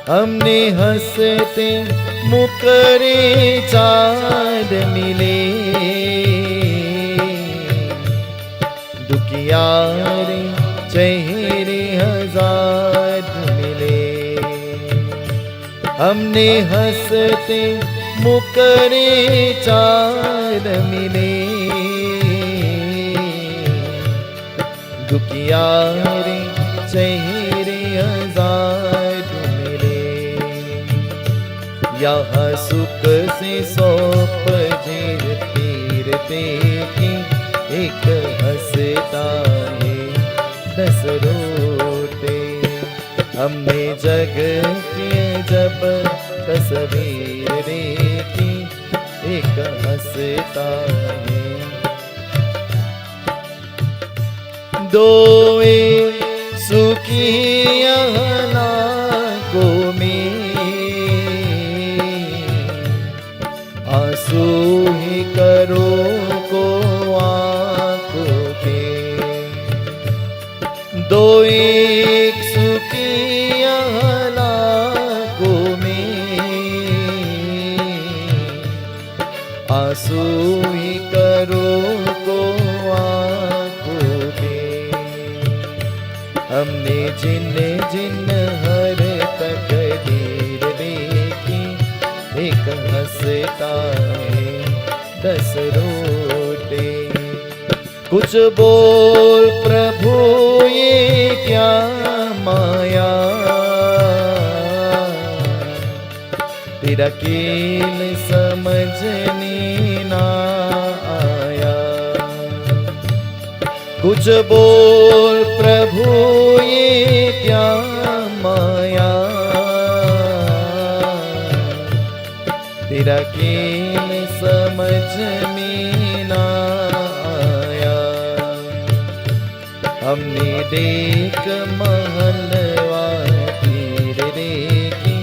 हमने हंसते मुकरे चाँद मिले, दुखियारे चेहरे हजार मिले। हमने हंसते मुकरे चाँद मिले, दुखियारे चेहरे हजार मिले। यहाँ सुख से सौंप जीर तीर देखी, एक हंसता है 10 रोते। हमने जग की जब तस्वीर देखी, एक हंसता है। दोए सुखी आंखों में, आंसू ही करो को आंखों के। दो एक सुखी आंखों में, आंसू ही करो को आंखों के। हमने जिन जिन हर तकदीर देखी, एक हंसता है 10 रोते। कुछ बोल प्रभु ये क्या माया, तेरा खेल समझने ना आया। कुछ बोल प्रभु ये क्या माया, तेरा खेल समझ में ना आया। हमने देख महलवा तीर देखी,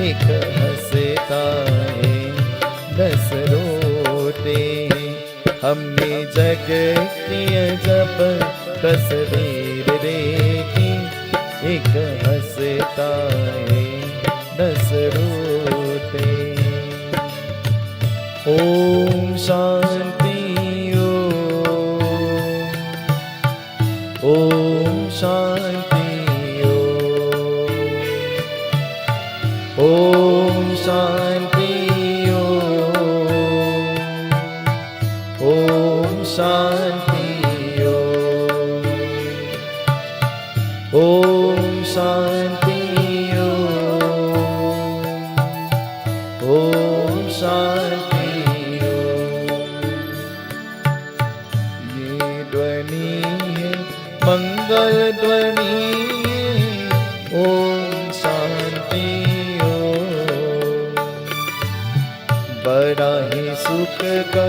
एक हंसता है 10 रोते। हमने जग की जब तस्वीर देखी, एक हंसता है 10 रोते। ओम शांति ओम शांति ओम शांति ओम शांति ओम शांति ओम शांति। ये ध्वनि है मंगल ध्वनि, ओम शांति बड़ा ही सुख का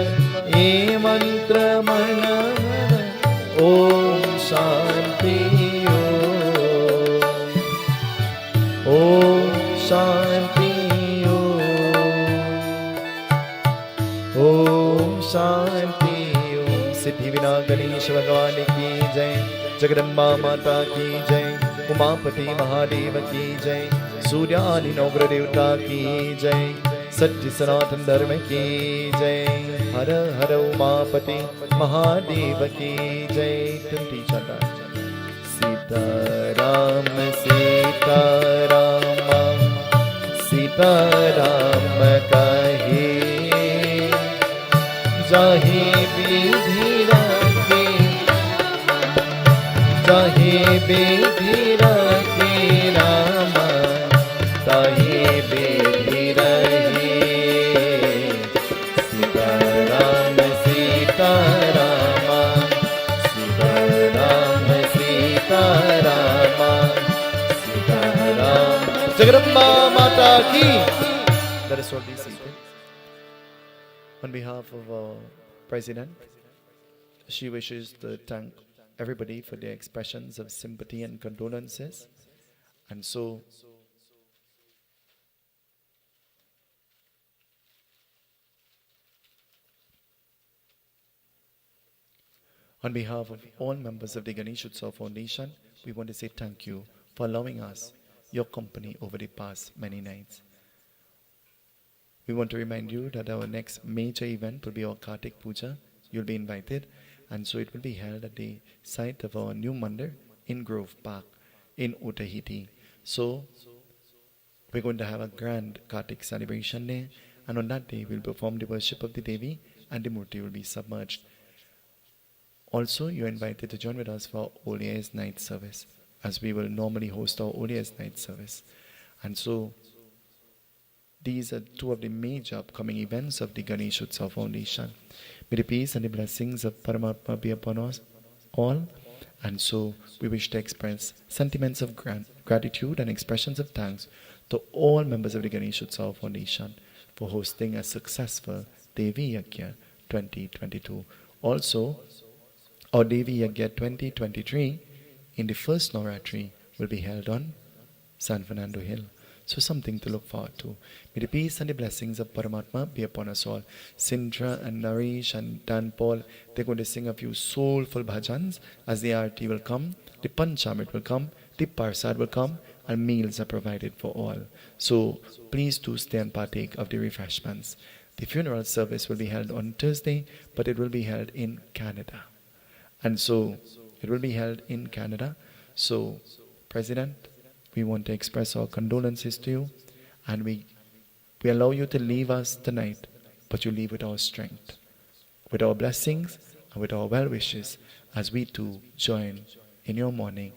ये मंत्र मन, ओम शांति ओम शांति ओम शांति। ओम सिद्धि विनायक गणेश भगवान की जय, जगदम्बा माता की जय, उमापति महादेव की जय, सूर्यादि नवग्रह देवता की जय, सत्य सनातन धर्म की जय। हर हर उमापति महादेव की जय। सीताराम सीताराम सीताराम कहे, जाहे विधि रखे, जाहे विधि रखे राम, ताहे विधि रहे। सीताराम सीताराम सीताराम सीताराम सीताराम। जगदम्बा माता की। Let us all be seated. On behalf of our President, she wishes to thank everybody for their expressions of sympathy and condolences. And so, on behalf of all members of the Ganesh Utsav Foundation, we want to say thank you for allowing us your company over the past many nights. We want to remind you that our next major event will be our Kartik Puja. You'll be invited, and so it will be held at the site of our new mandir in Grove Park in Utahiti. So we're going to have a grand Kartik celebration there, and on that day we'll perform the worship of the Devi and the Murti will be submerged. Also, you're invited to join with us for All Years Night service, as we will normally host our All Years Night service. And so these are two of the major upcoming events of the Ganesh Utsav Foundation. May the peace and the blessings of Paramatma be upon us all. And so we wish to express sentiments of gratitude and expressions of thanks to all members of the Ganesh Utsav Foundation for hosting a successful Devi Yagna 2022. Also, our Devi Yagna 2023 in the first Navratri will be held on San Fernando Hill. So something to look forward to. May the peace and the blessings of Paramatma be upon us all. Sindra and Naresh and Dan Paul, they're going to sing a few soulful bhajans as the arti will come, the panchamrit will come, the Persad will come, and meals are provided for all. So please do stay and partake of the refreshments. The funeral service will be held on Thursday, but it will be held in Canada. And so it will be held in Canada. So, President, we want to express our condolences to you, and we allow you to leave us tonight, but you leave with our strength, with our blessings, and with our well wishes as we too join in your mourning.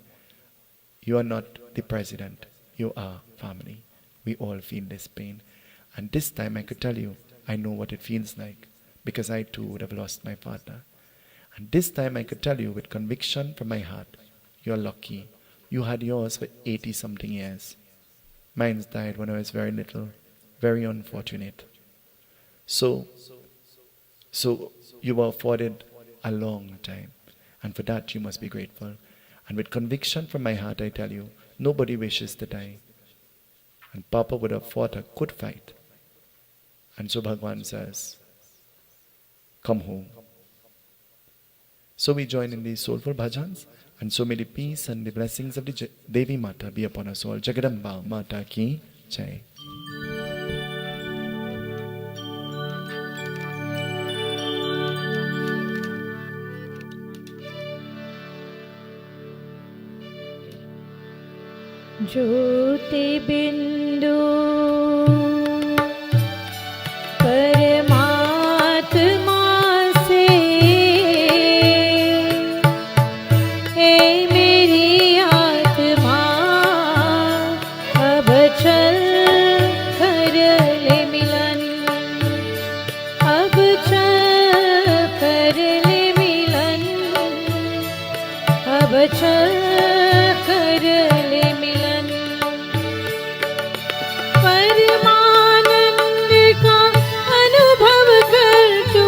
You are not the president, you are family. We all feel this pain. And this time I could tell you, I know what it feels like, because I too would have lost my father. And this time I could tell you with conviction from my heart, you're lucky. You had yours for 80-something years. Mine's died when I was very little, very unfortunate. So you were afforded a long time, and for that you must be grateful. And with conviction from my heart I tell you, nobody wishes to die. And Papa would have fought a good fight. And so Bhagwan says, come home. So we join in these soulful bhajans, and so may the peace and the blessings of the Devi Mata be upon us all. Jagadamba Mata Ki Jai. ज्योति बिंदु परमात्मा से ए मेरी आत्मा अब चल कर ले मिलन, अब चल कर ले मिलन, अब चल कर ले मिलन। परमानंद का अनुभव कर तू,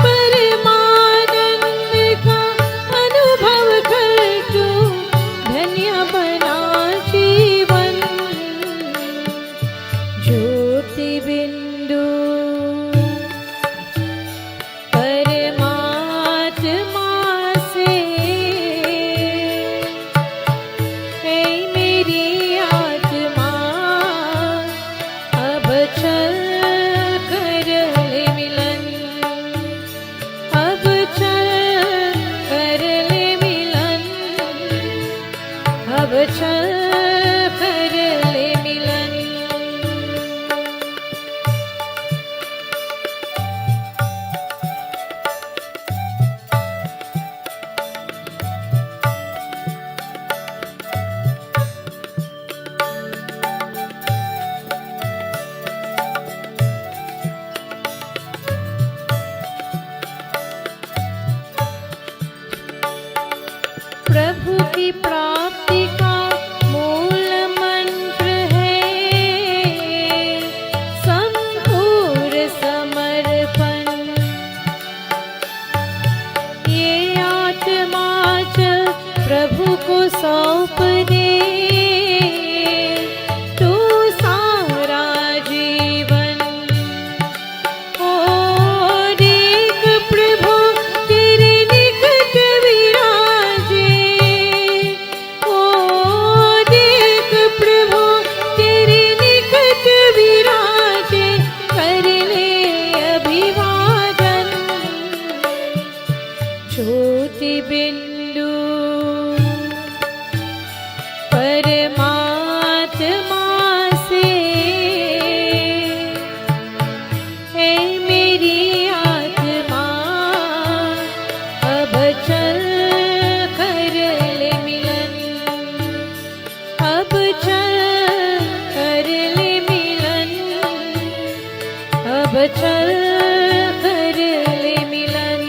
परमानंद का अनुभव कर तू, धन्य बना जीवन। ज्योति बिंदु परमात्मा से ए मेरी आत्मा अब चल कर ले मिलन, अब चल कर ले मिलन, अब चल कर ले मिलन। प्रभु की प्राप्ति का मूल मंत्र है संपूर्ण समर्पण। ये आत्मा चल प्रभु को सौंप दे, तू सारा जीवन। ओ देख प्रभु तेरे निकट विराजे, ओ देख प्रभु तेरे निकट ज्योति बिंदु परमात्मा से है मेरी आत्मा, अब चल कर ले मिलन, अब चल कर ले मिलन, अब चल कर ले मिलन।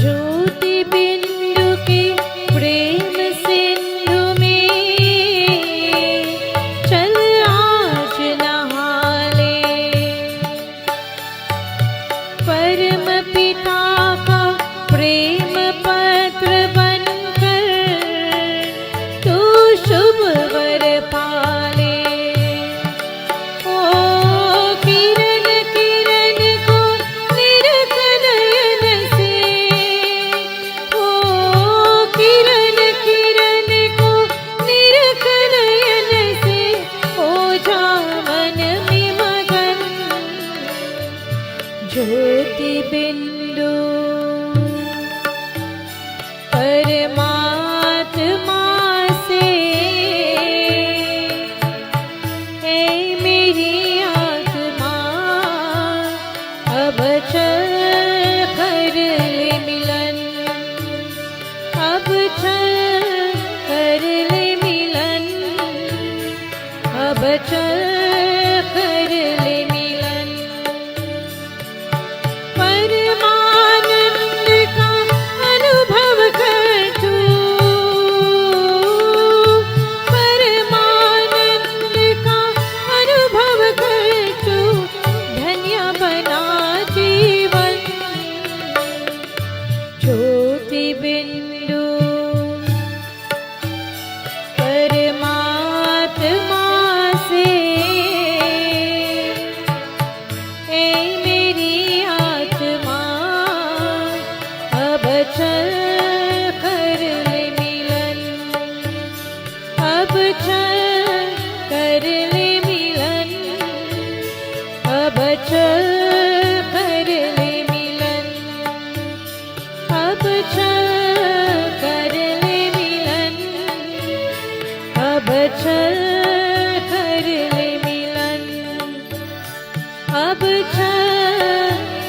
ज्योति बिंदु के प्रेम सिंधु में चल आज नहा ले, परम पिता का प्रेम पत्र बनकर तू शुभ वर पाले। ओ किरण किरण को निरख नयन से, ओ किरण किरण को निरख नयन से, हो जा मन में मगन। ज्योति बिंदु परमात्मा से है मेरी आत्मा, अब चल कर ले मिलन, अब चल कर ले मिलन, अब चल कर ले मिलन। परमानंद का अनुभव कर तू, परमानंद का अनुभव कर तू, धन्य बना जीवन। ज्योति बिंदु परमात्मा से है मेरी आत्मा, अब चल कर ले मिलन, अब चल कर ले मिलन, अब चल कर ले मिलन, अब चल कर ले मिलन, अब चल कर ले मिलन, अब चल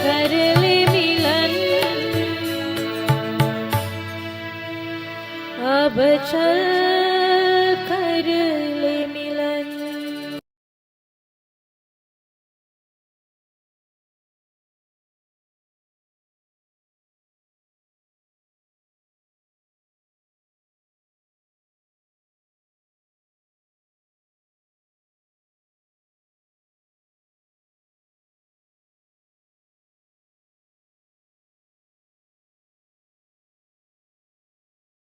कर ले मिलन, अब चल कर